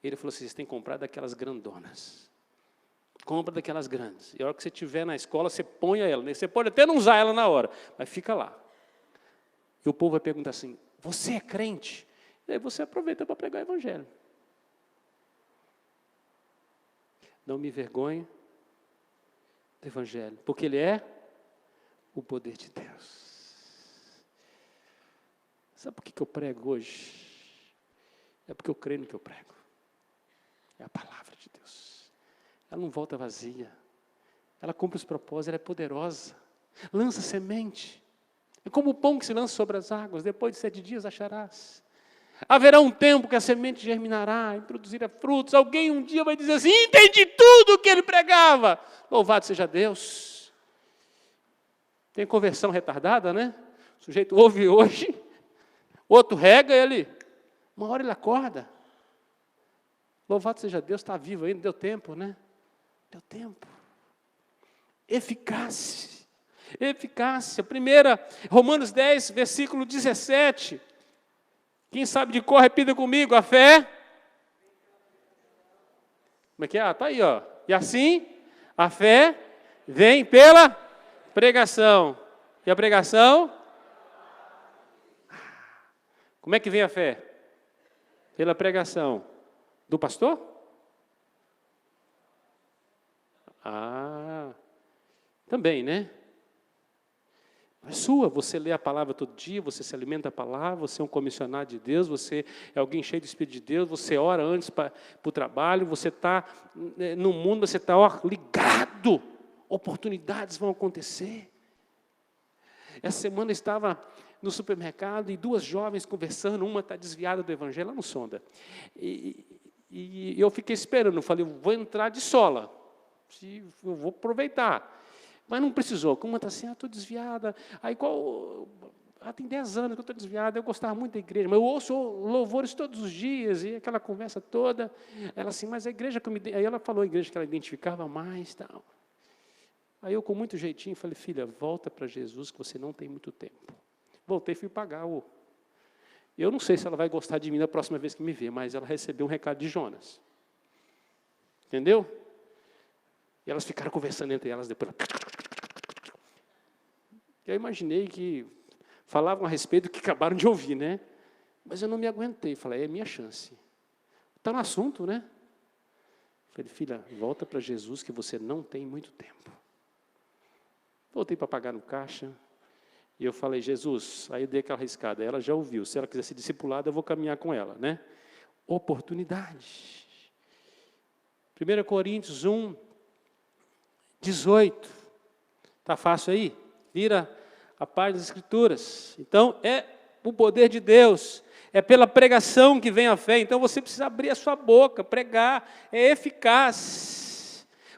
Ele falou assim, vocês têm que comprar daquelas grandonas. Compra daquelas grandes. E a hora que você estiver na escola, você põe ela. Né? Você pode até não usar ela na hora, mas fica lá. E o povo vai perguntar assim, você é crente? E aí você aproveita para pregar o Evangelho. Não me envergonhe do Evangelho, porque ele é o poder de Deus. Sabe por que eu prego hoje? É porque eu creio no que eu prego. É a palavra de Deus. Ela não volta vazia. Ela cumpre os propósitos, ela é poderosa. Lança semente. É como o pão que se lança sobre as águas, depois de 7 dias acharás. Haverá um tempo que a semente germinará e produzirá frutos. Alguém um dia vai dizer assim, entendi tudo o que ele pregava. Louvado seja Deus. Tem conversão retardada, né? O sujeito ouve hoje, outro rega ele, uma hora ele acorda. Louvado seja Deus, está vivo ainda, deu tempo, né? Deu tempo. Eficácia. Primeira, Romanos 10, versículo 17. Quem sabe de cor, repita comigo, a fé. Como é que é? Está aí, ó. E assim, a fé vem pela pregação. E a pregação? Como é que vem a fé? Pela pregação. Do pastor? Também, né? É sua, você lê a palavra todo dia, você se alimenta da palavra, você é um comissionado de Deus, você é alguém cheio do Espírito de Deus, você ora antes para o trabalho, você está no mundo, você está ligado, oportunidades vão acontecer. Essa semana eu estava no supermercado e 2 jovens conversando, uma está desviada do Evangelho, lá no Sonda. E eu fiquei esperando, falei, vou entrar de sola, eu vou aproveitar. Mas não precisou. Como está assim, estou desviada. Aí tem 10 anos que eu estou desviada, eu gostava muito da igreja, mas eu ouço louvores todos os dias, e aquela conversa toda. Ela assim, mas a igreja que eu me... Aí ela falou a igreja que ela identificava mais, tal. Aí eu, com muito jeitinho, falei, filha, volta para Jesus, que você não tem muito tempo. Voltei e fui pagar. Eu não sei se ela vai gostar de mim na próxima vez que me ver, mas ela recebeu um recado de Jonas. Entendeu? E elas ficaram conversando entre elas depois. Eu imaginei que falavam a respeito do que acabaram de ouvir, né? Mas eu não me aguentei. Falei, é minha chance. Está no assunto, né? Falei, filha, volta para Jesus, que você não tem muito tempo. Voltei para pagar no caixa. E eu falei, Jesus, aí eu dei aquela arriscada. Ela já ouviu. Se ela quiser ser discipulada, eu vou caminhar com ela, né? Oportunidade. 1 Coríntios 1, 18. Está fácil aí? Vira a página das Escrituras. Então, é o poder de Deus. É pela pregação que vem a fé. Então, você precisa abrir a sua boca, pregar. É eficaz.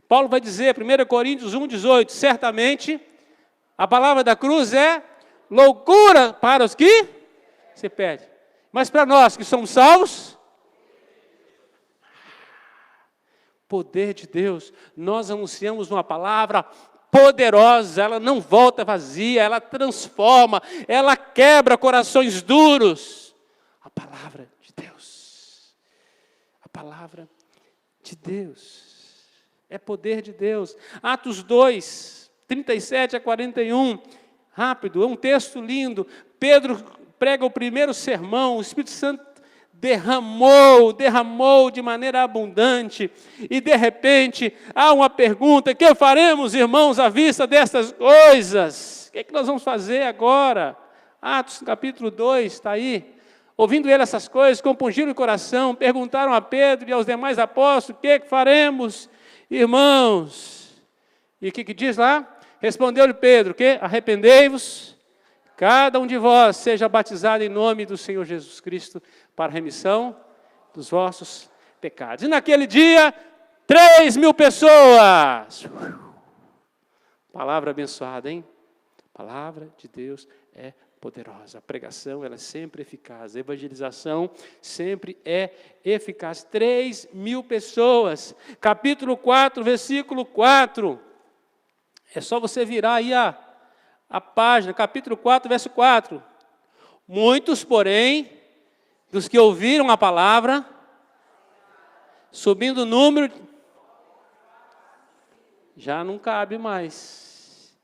Paulo vai dizer, 1 Coríntios 1, 18, certamente, a palavra da cruz é loucura para os que se perdem. Mas para nós que somos salvos, poder de Deus, nós anunciamos uma palavra poderosa, ela não volta vazia, ela transforma, ela quebra corações duros. A palavra de Deus. A palavra de Deus. É poder de Deus. Atos 2, 37 a 41. Rápido, é um texto lindo. Pedro prega o primeiro sermão, o Espírito Santo derramou de maneira abundante, e de repente há uma pergunta: que faremos, irmãos, à vista destas coisas? O que nós vamos fazer agora? Atos capítulo 2, está aí. Ouvindo ele essas coisas, compungiram o coração, perguntaram a Pedro e aos demais apóstolos: o que faremos, irmãos? E o que diz lá? Respondeu-lhe Pedro, que arrependei-vos, cada um de vós seja batizado em nome do Senhor Jesus Cristo, para a remissão dos vossos pecados. E naquele dia, 3.000 pessoas. Palavra abençoada, hein? A palavra de Deus é poderosa. A pregação, ela é sempre eficaz. A evangelização sempre é eficaz. 3.000 pessoas. Capítulo 4, versículo 4. É só você virar aí a página. Capítulo 4, verso 4. Muitos, porém, dos que ouviram a palavra, subindo o número, já não cabe mais.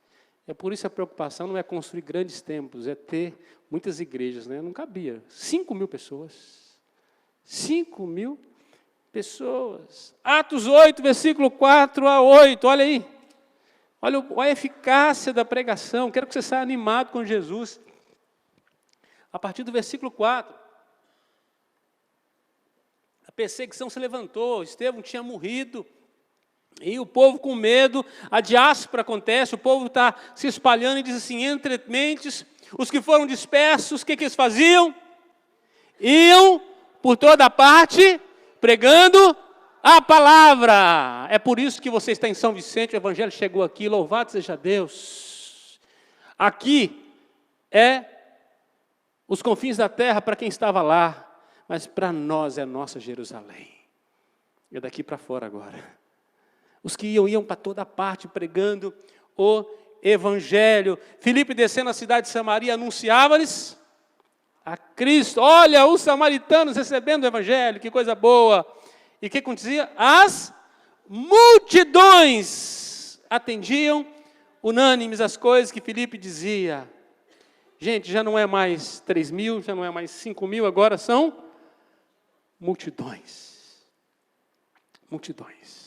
É por isso a preocupação não é construir grandes templos, é ter muitas igrejas, né? Não cabia. 5.000 pessoas. 5.000 pessoas. Atos 8, versículo 4 a 8, olha aí. Olha a eficácia da pregação. Quero que você saia animado com Jesus. A partir do versículo 4. A perseguição se levantou, Estevão tinha morrido, e o povo com medo, a diáspora acontece, o povo está se espalhando e diz assim, entre mentes, os que foram dispersos, o que eles faziam? Iam por toda parte, pregando a palavra. É por isso que você está em São Vicente, o Evangelho chegou aqui, louvado seja Deus. Aqui é os confins da terra para quem estava lá, mas para nós é nossa Jerusalém. É daqui para fora agora. Os que iam para toda parte pregando o Evangelho. Filipe, descendo a cidade de Samaria, anunciava-lhes a Cristo. Olha, os samaritanos recebendo o Evangelho, que coisa boa. E o que acontecia? As multidões atendiam unânimes as coisas que Filipe dizia. Gente, já não é mais 3.000, já não é mais 5.000, agora são multidões. Multidões.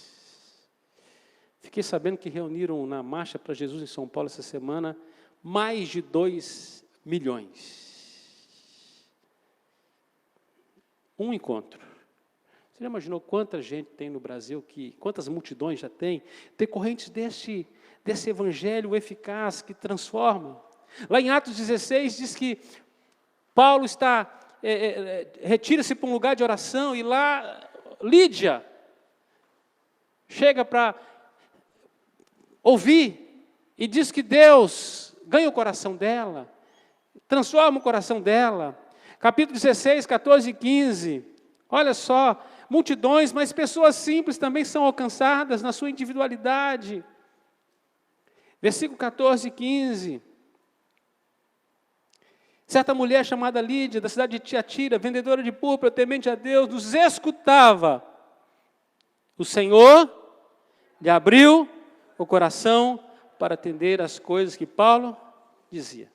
Fiquei sabendo que reuniram na Marcha para Jesus em São Paulo essa semana mais de 2 milhões. Um encontro. Você já imaginou quanta gente tem no Brasil, quantas multidões já tem, decorrentes desse evangelho eficaz que transforma? Lá em Atos 16 diz que Paulo retira-se para um lugar de oração e lá Lídia chega para ouvir E diz que Deus ganha o coração dela, transforma o coração dela. Capítulo 16, 14 e 15. Olha só, multidões, mas pessoas simples também são alcançadas na sua individualidade. Versículo 14 e 15. Certa mulher chamada Lídia, da cidade de Tiatira, vendedora de púrpura, temente a Deus, nos escutava. O Senhor lhe abriu o coração para atender as coisas que Paulo dizia.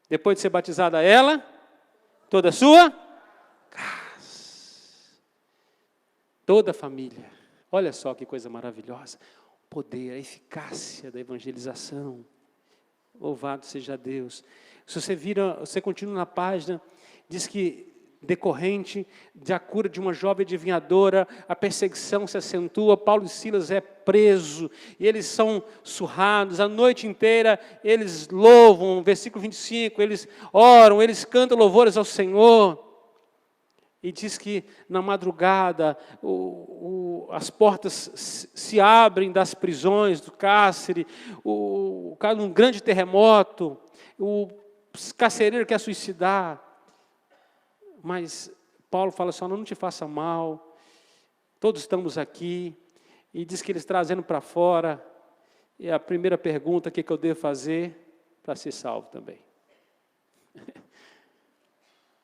Depois de ser batizada ela, toda a sua casa, toda a família. Olha só que coisa maravilhosa. O poder, a eficácia da evangelização. Louvado seja Deus. Se você vira, você continua na página, diz que decorrente da cura de uma jovem adivinhadora, a perseguição se acentua, Paulo e Silas é preso, e eles são surrados, a noite inteira eles louvam, versículo 25, eles oram, eles cantam louvores ao Senhor, e diz que na madrugada as portas se abrem das prisões, do cárcere, um grande terremoto, o carcereiro quer suicidar, mas Paulo fala assim, não te faça mal, todos estamos aqui, e diz que eles trazendo para fora, e a primeira pergunta, o que eu devo fazer para ser salvo também?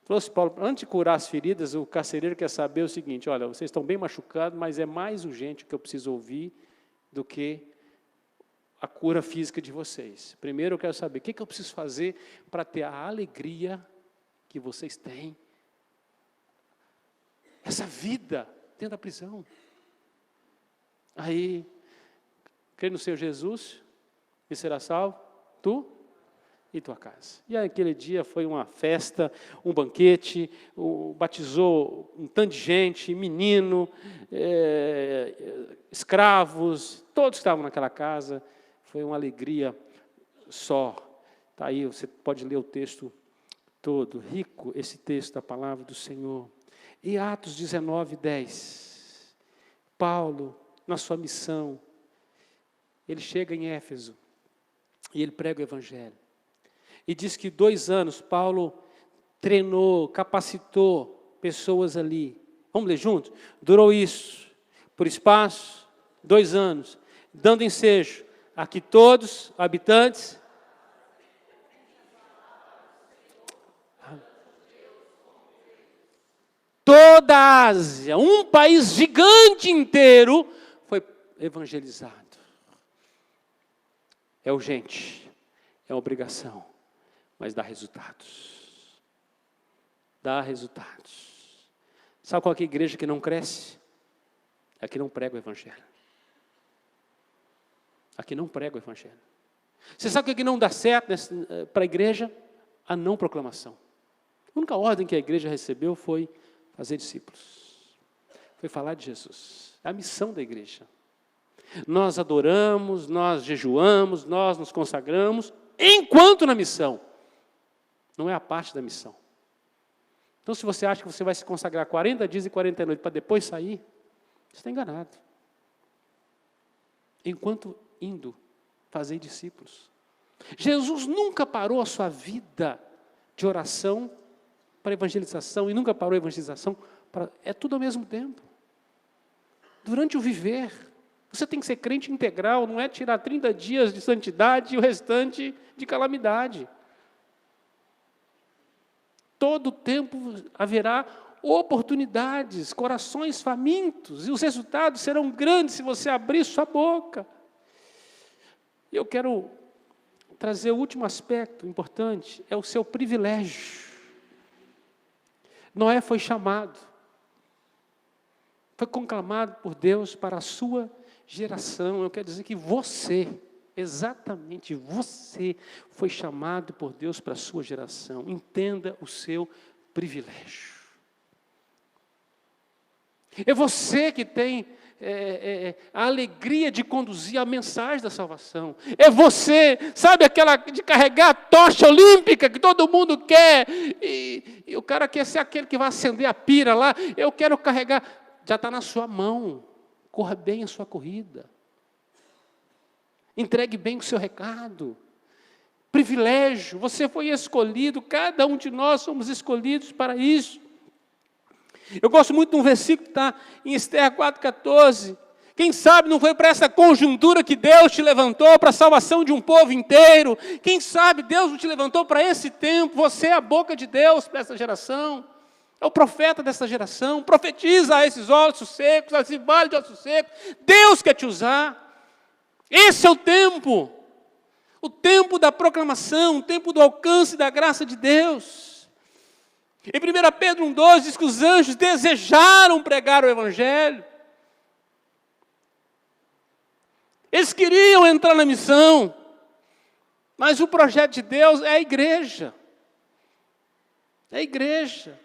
Trouxe Paulo, antes de curar as feridas, o carcereiro quer saber o seguinte, olha, vocês estão bem machucados, mas é mais urgente o que eu preciso ouvir do que a cura física de vocês. Primeiro eu quero saber, o que eu preciso fazer para ter a alegria que vocês têm, essa vida dentro da prisão. Aí, crê no Senhor Jesus e será salvo, tu e tua casa. E aquele dia foi uma festa, um banquete, batizou um tanto de gente, menino, escravos, todos estavam naquela casa, foi uma alegria só. Está aí, você pode ler o texto todo, rico esse texto da palavra do Senhor. E Atos 19, 10, Paulo, na sua missão, ele chega em Éfeso, e ele prega o Evangelho. E diz que 2 anos, Paulo treinou, capacitou pessoas ali. Vamos ler juntos? Durou isso, por espaço, 2 anos, dando ensejo a que todos, habitantes, toda a Ásia, um país gigante inteiro, foi evangelizado. É urgente, é obrigação, mas dá resultados. Dá resultados. Sabe qual é a igreja que não cresce? É a que não prega o Evangelho. A que não prega o Evangelho. Você sabe o que não dá certo para a igreja? A não proclamação. A única ordem que a igreja recebeu foi fazer discípulos. Foi falar de Jesus. É a missão da igreja. Nós adoramos, nós jejuamos, nós nos consagramos, enquanto na missão. Não é a parte da missão. Então, se você acha que você vai se consagrar 40 dias e 40 noites para depois sair, você está enganado. Enquanto indo fazer discípulos. Jesus nunca parou a sua vida de oração para evangelização e nunca parou a evangelização é tudo ao mesmo tempo. Durante o viver, você tem que ser crente integral, não é tirar 30 dias de santidade e o restante de calamidade. Todo o tempo haverá oportunidades, corações famintos, e os resultados serão grandes se você abrir sua boca. Eu quero trazer o último aspecto importante, é o seu privilégio. Noé foi chamado, foi conclamado por Deus para a sua geração. Eu quero dizer que você, exatamente você, foi chamado por Deus para a sua geração. Entenda o seu privilégio. É você que tem a alegria de conduzir a mensagem da salvação. É você, sabe aquela de carregar a tocha olímpica que todo mundo quer, e o cara quer ser aquele que vai acender a pira lá, eu quero carregar, já está na sua mão, corra bem a sua corrida. Entregue bem o seu recado. Privilégio, você foi escolhido, cada um de nós somos escolhidos para isso. Eu gosto muito de um versículo que está em Esther 4,14. Quem sabe não foi para essa conjuntura que Deus te levantou para a salvação de um povo inteiro. Quem sabe Deus não te levantou para esse tempo. Você é a boca de Deus para essa geração. É o profeta dessa geração. Profetiza a esses ossos secos, a esse vale de ossos secos. Deus quer te usar. Esse é o tempo. O tempo da proclamação, o tempo do alcance da graça de Deus. Em 1 Pedro 1,12 diz que os anjos desejaram pregar o Evangelho. Eles queriam entrar na missão, mas o projeto de Deus é a igreja. É a igreja.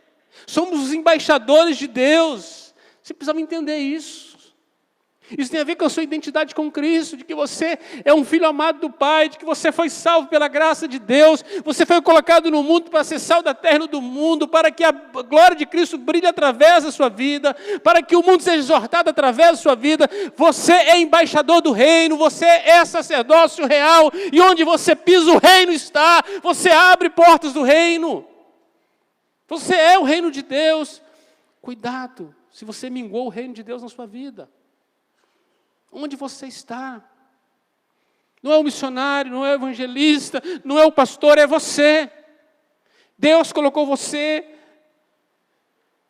Somos os embaixadores de Deus. Você precisa entender isso. Isso tem a ver com a sua identidade com Cristo, de que você é um filho amado do Pai, de que você foi salvo pela graça de Deus, você foi colocado no mundo para ser sal da terra e do mundo, para que a glória de Cristo brilhe através da sua vida, para que o mundo seja exortado através da sua vida. Você é embaixador do reino, você é sacerdócio real, e onde você pisa o reino está, você abre portas do reino. Você é o reino de Deus. Cuidado, se você minguou o reino de Deus na sua vida. Onde você está? Não é o missionário, não é o evangelista, não é o pastor, é você. Deus colocou você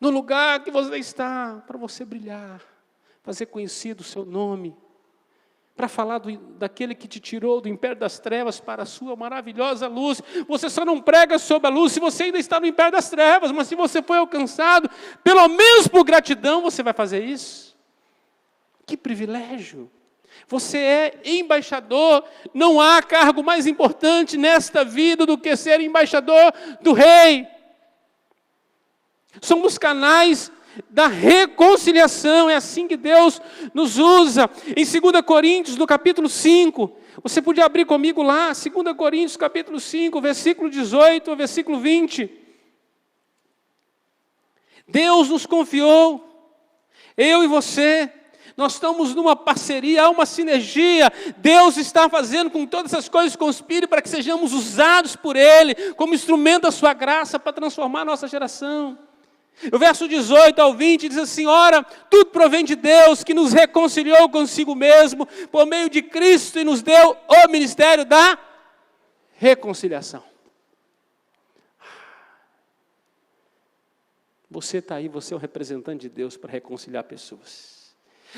no lugar que você está, para você brilhar, fazer conhecido o seu nome, para falar daquele que te tirou do império das trevas para a sua maravilhosa luz. Você só não prega sobre a luz se você ainda está no império das trevas, mas se você foi alcançado, pelo menos por gratidão, você vai fazer isso. Que privilégio! Você é embaixador. Não há cargo mais importante nesta vida do que ser embaixador do Rei. Somos canais da reconciliação. É assim que Deus nos usa. Em 2 Coríntios, no capítulo 5, você podia abrir comigo lá, 2 Coríntios, capítulo 5, versículo 18 ao versículo 20. Deus nos confiou, eu e você. Nós estamos numa parceria, há uma sinergia. Deus está fazendo com que todas essas coisas conspirem para que sejamos usados por Ele como instrumento da sua graça para transformar a nossa geração. O verso 18 ao 20 diz assim: ora, tudo provém de Deus, que nos reconciliou consigo mesmo por meio de Cristo e nos deu o ministério da reconciliação. Você está aí, você é o representante de Deus para reconciliar pessoas.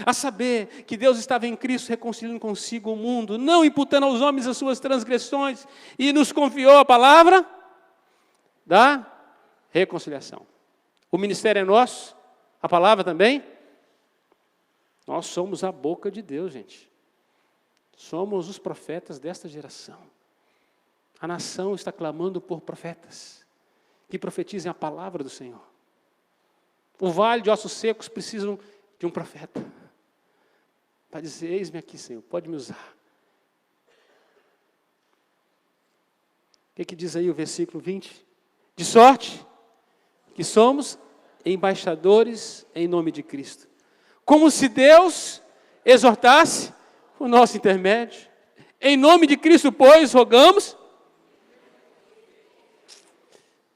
A saber que Deus estava em Cristo reconciliando consigo o mundo, não imputando aos homens as suas transgressões, e nos confiou a palavra da reconciliação. O ministério é nosso, a palavra também. Nós somos a boca de Deus, gente. Somos os profetas desta geração. A nação está clamando por profetas que profetizem a palavra do Senhor. O vale de ossos secos precisam de um profeta para dizer: eis-me aqui, Senhor, pode me usar. O que diz aí o versículo 20? De sorte que somos embaixadores em nome de Cristo. Como se Deus exortasse o nosso intermédio. Em nome de Cristo, pois, rogamos.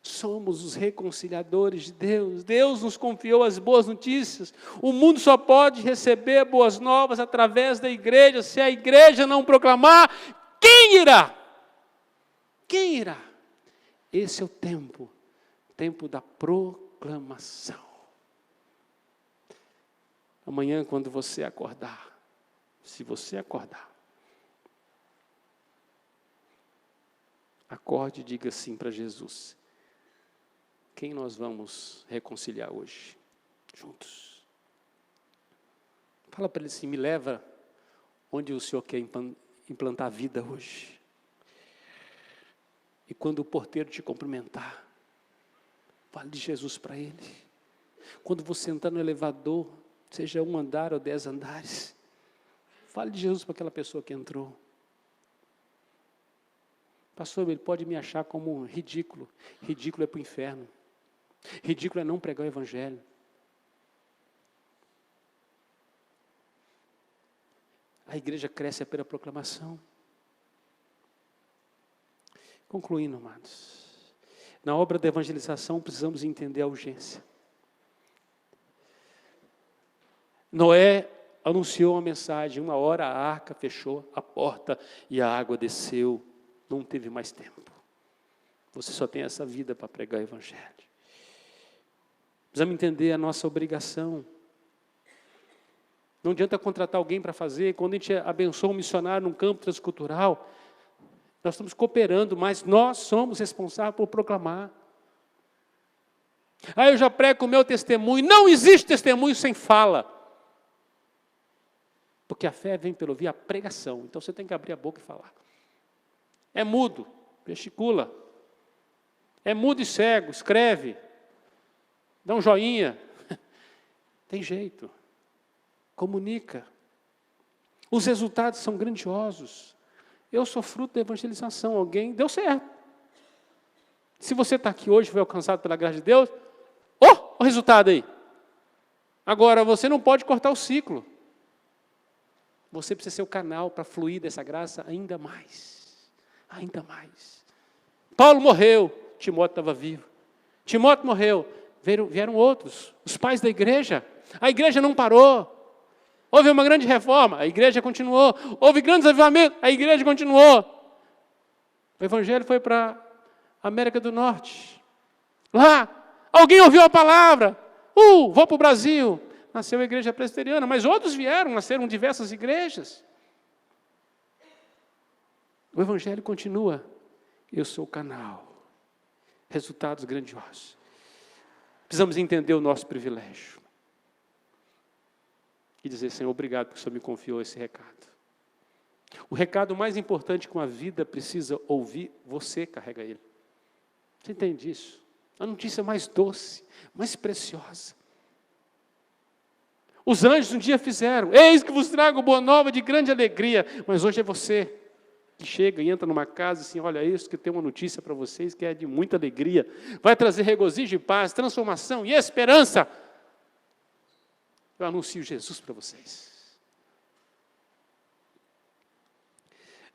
Somos os reconciliadores de Deus. Deus nos confiou as boas notícias. O mundo só pode receber boas novas através da igreja. Se a igreja não proclamar, quem irá? Quem irá? Esse é o tempo da proclamação. Amanhã, quando você acordar, se você acordar, acorde e diga sim para Jesus: quem nós vamos reconciliar hoje, juntos? Fala para ele assim: me leva onde o Senhor quer implantar a vida hoje. E quando o porteiro te cumprimentar, fale de Jesus para ele. Quando você entrar no elevador, seja 1 andar ou 10 andares, fale de Jesus para aquela pessoa que entrou. Pastor, ele pode me achar como ridículo. Ridículo é para o inferno. Ridículo é não pregar o evangelho. A igreja cresce pela proclamação. Concluindo, amados, na obra da evangelização precisamos entender a urgência. Noé anunciou uma mensagem, 1 hora a arca fechou a porta e a água desceu, não teve mais tempo. Você só tem essa vida para pregar o evangelho. Precisamos entender a nossa obrigação. Não adianta contratar alguém para fazer. Quando a gente abençoa um missionário num campo transcultural, nós estamos cooperando, mas nós somos responsáveis por proclamar. Eu já prego o meu testemunho. Não existe testemunho sem fala. Porque a fé vem pelo ouvir a pregação. Então você tem que abrir a boca e falar. É mudo, gesticula. É mudo e cego, escreve. Dá um joinha. Tem jeito. Comunica. Os resultados são grandiosos. Eu sou fruto da evangelização. Alguém deu certo. Se você está aqui hoje, foi alcançado pela graça de Deus, o resultado aí. Agora, você não pode cortar o ciclo. Você precisa ser o canal para fluir dessa graça ainda mais. Ainda mais. Paulo morreu, Timóteo estava vivo. Timóteo morreu, vieram outros, os pais da igreja. A igreja não parou. Houve uma grande reforma, a igreja continuou. Houve grandes avivamentos, a igreja continuou. O evangelho foi para a América do Norte. Lá, alguém ouviu a palavra. Vou para o Brasil. Nasceu a igreja presbiteriana, mas outros vieram, nasceram diversas igrejas. O evangelho continua. Eu sou o canal. Resultados grandiosos. Precisamos entender o nosso privilégio. E dizer, Senhor, obrigado porque o Senhor me confiou esse recado. O recado mais importante que uma vida precisa ouvir, você carrega ele. Você entende isso? A notícia mais doce, mais preciosa. Os anjos um dia fizeram, eis que vos trago boa nova de grande alegria, mas hoje é você que chega e entra numa casa assim, olha isso, que tem uma notícia para vocês que é de muita alegria, vai trazer regozijo e paz, transformação e esperança. Eu anuncio Jesus para vocês.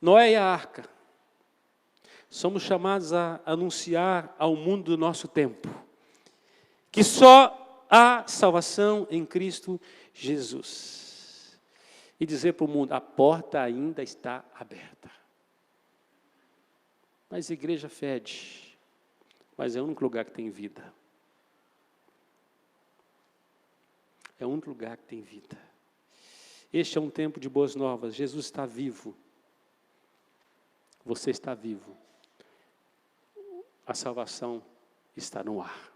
Noé e a arca, somos chamados a anunciar ao mundo do nosso tempo, que só há salvação em Cristo Jesus. E dizer para o mundo, a porta ainda está aberta. Mas a igreja fede, mas é o único lugar que tem vida. É o único lugar que tem vida. Este é um tempo de boas novas. Jesus está vivo. Você está vivo. A salvação está no ar.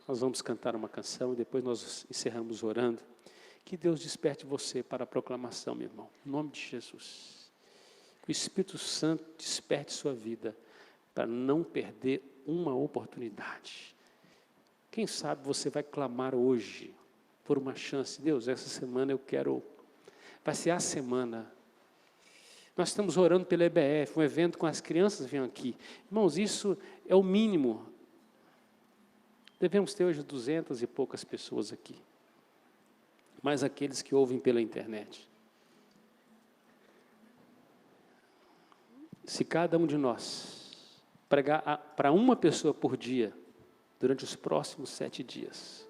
Nós vamos cantar uma canção e depois nós encerramos orando. Que Deus desperte você para a proclamação, meu irmão. Em nome de Jesus. Que o Espírito Santo desperte sua vida para não perder uma oportunidade. Quem sabe você vai clamar hoje por uma chance. Deus, essa semana eu quero... Vai ser a semana. Nós estamos orando pela EBF, um evento com as crianças vêm aqui. Irmãos, isso é o mínimo. Devemos ter hoje 200 e poucas pessoas aqui. Mais aqueles que ouvem pela internet. Se cada um de nós pregar para uma pessoa por dia, durante os próximos 7 dias,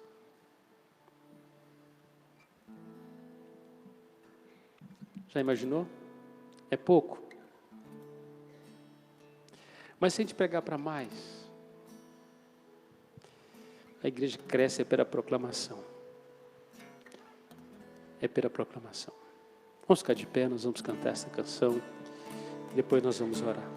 já imaginou? É pouco. Mas se a gente pregar para mais, a igreja cresce pela proclamação. É pela proclamação. Vamos ficar de pé, nós vamos cantar essa canção. Depois nós vamos orar.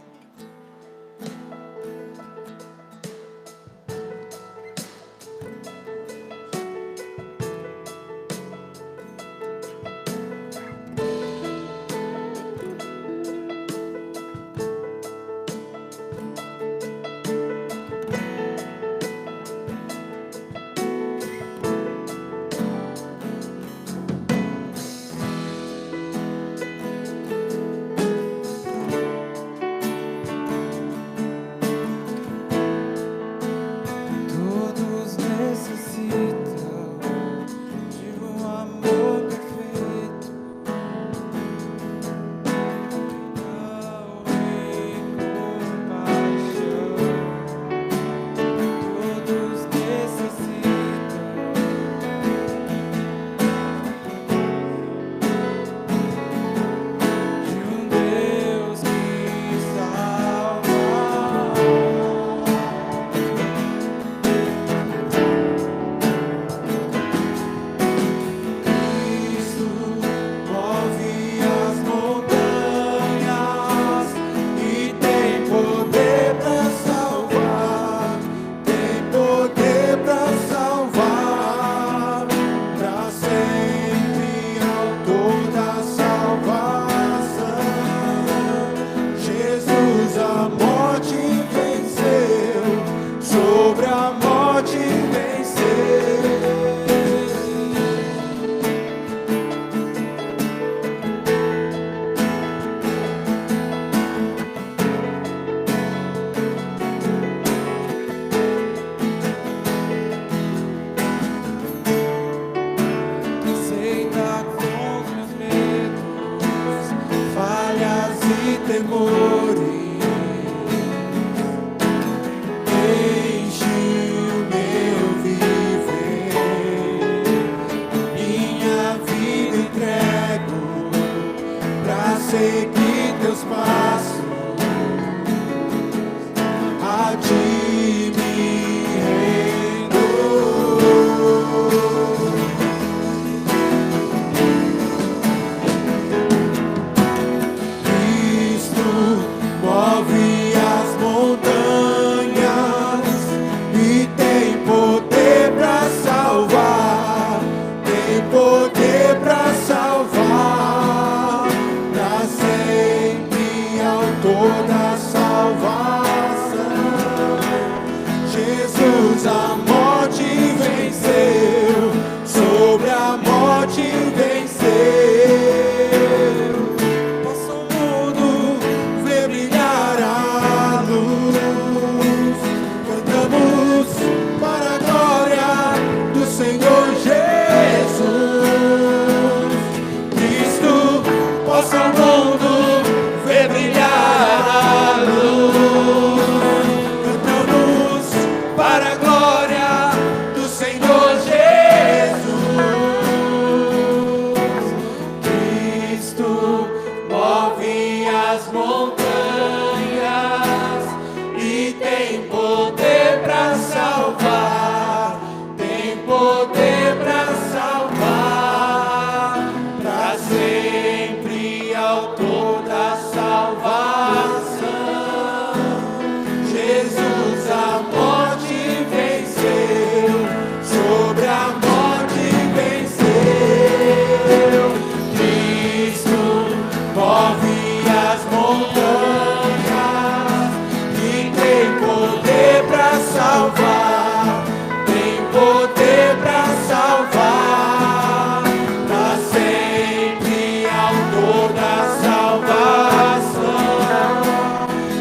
tem poder para salvar, tem poder para salvar, para sempre autor da salvação.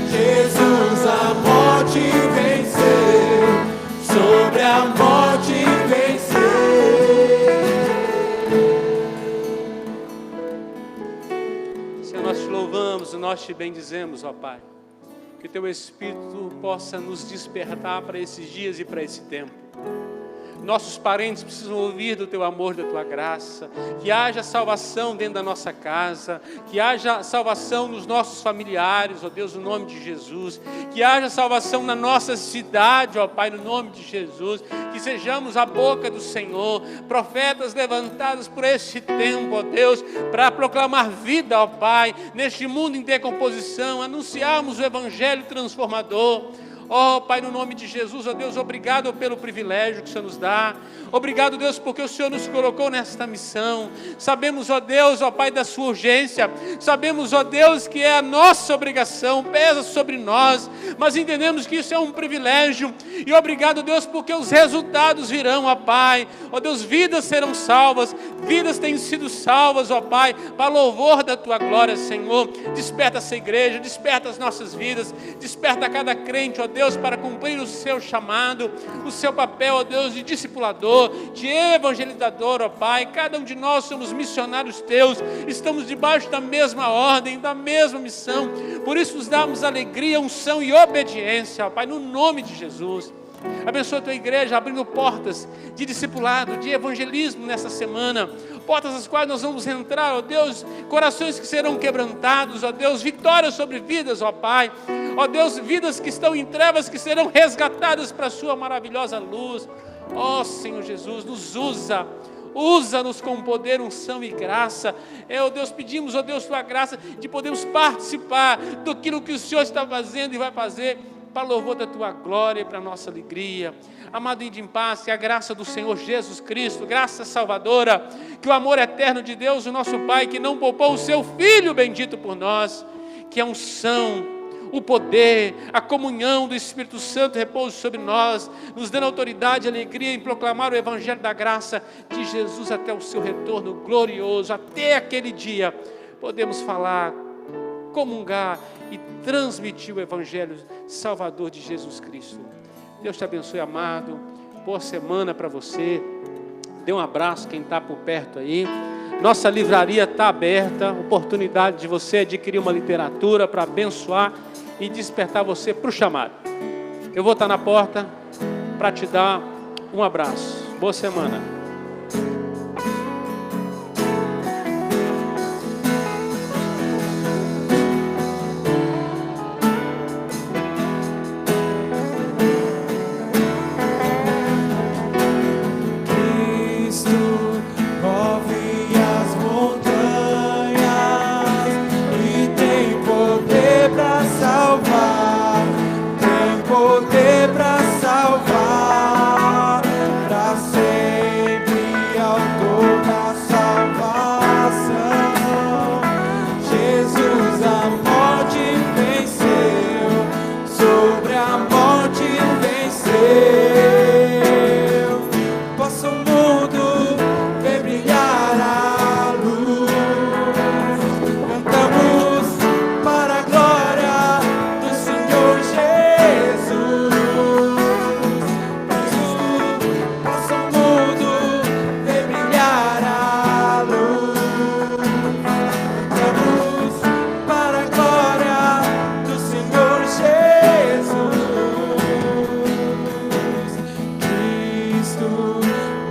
Jesus a morte venceu, sobre a morte venceu. Senhor, nós te louvamos e nós te bendizemos, ó Pai. Que teu Espírito possa nos despertar para esses dias e para esse tempo. Nossos parentes precisam ouvir do teu amor, da tua graça. Que haja salvação dentro da nossa casa. Que haja salvação nos nossos familiares, ó Deus, no nome de Jesus. Que haja salvação na nossa cidade, ó Pai, no nome de Jesus. Que sejamos a boca do Senhor, profetas levantados por este tempo, ó Deus, para proclamar vida, ó Pai, neste mundo em decomposição, anunciarmos o Evangelho transformador. Ó Pai, no nome de Jesus, ó Deus, obrigado pelo privilégio que o Senhor nos dá. Obrigado, Deus, porque o Senhor nos colocou nesta missão. Sabemos, ó Deus, ó Pai, da sua urgência. Sabemos, ó Deus, que é a nossa obrigação, pesa sobre nós. Mas entendemos que isso é um privilégio. E obrigado, Deus, porque os resultados virão, ó Pai. Ó Deus, vidas serão salvas. Vidas têm sido salvas, ó Pai, para louvor da tua glória, Senhor. Desperta essa igreja, desperta as nossas vidas. Desperta cada crente, ó Deus, para cumprir o seu chamado, o seu papel, ó Deus, de discipulador, de evangelizador, ó Pai. Cada um de nós somos missionários teus, estamos debaixo da mesma ordem, da mesma missão. Por isso nos damos alegria, unção e obediência, ó Pai, no nome de Jesus. Abençoa a tua igreja, abrindo portas de discipulado, de evangelismo nessa semana, portas às quais nós vamos entrar, ó Deus, corações que serão quebrantados, ó Deus, vitórias sobre vidas, ó Pai, ó Deus, vidas que estão em trevas, que serão resgatadas para a sua maravilhosa luz. Ó Senhor Jesus, nos usa-nos com poder, unção e graça. Ó Deus, pedimos, ó Deus, tua graça de podermos participar daquilo que o Senhor está fazendo e vai fazer, para louvor da tua glória e para a nossa alegria. Amado, ide em paz, que a graça do Senhor Jesus Cristo, graça salvadora, que o amor eterno de Deus, o nosso Pai, que não poupou o seu Filho bendito por nós, que a unção, o poder, a comunhão do Espírito Santo repouse sobre nós, nos dando autoridade e alegria em proclamar o Evangelho da graça de Jesus até o seu retorno glorioso. Até aquele dia podemos falar, comungar e transmitir o Evangelho salvador de Jesus Cristo. Deus te abençoe, amado. Boa semana para você. Dê um abraço quem está por perto aí. Nossa livraria está aberta. Oportunidade de você adquirir uma literatura para abençoar e despertar você para o chamado. Eu vou estar na porta para te dar um abraço. Boa semana.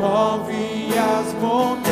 Move as montanhas.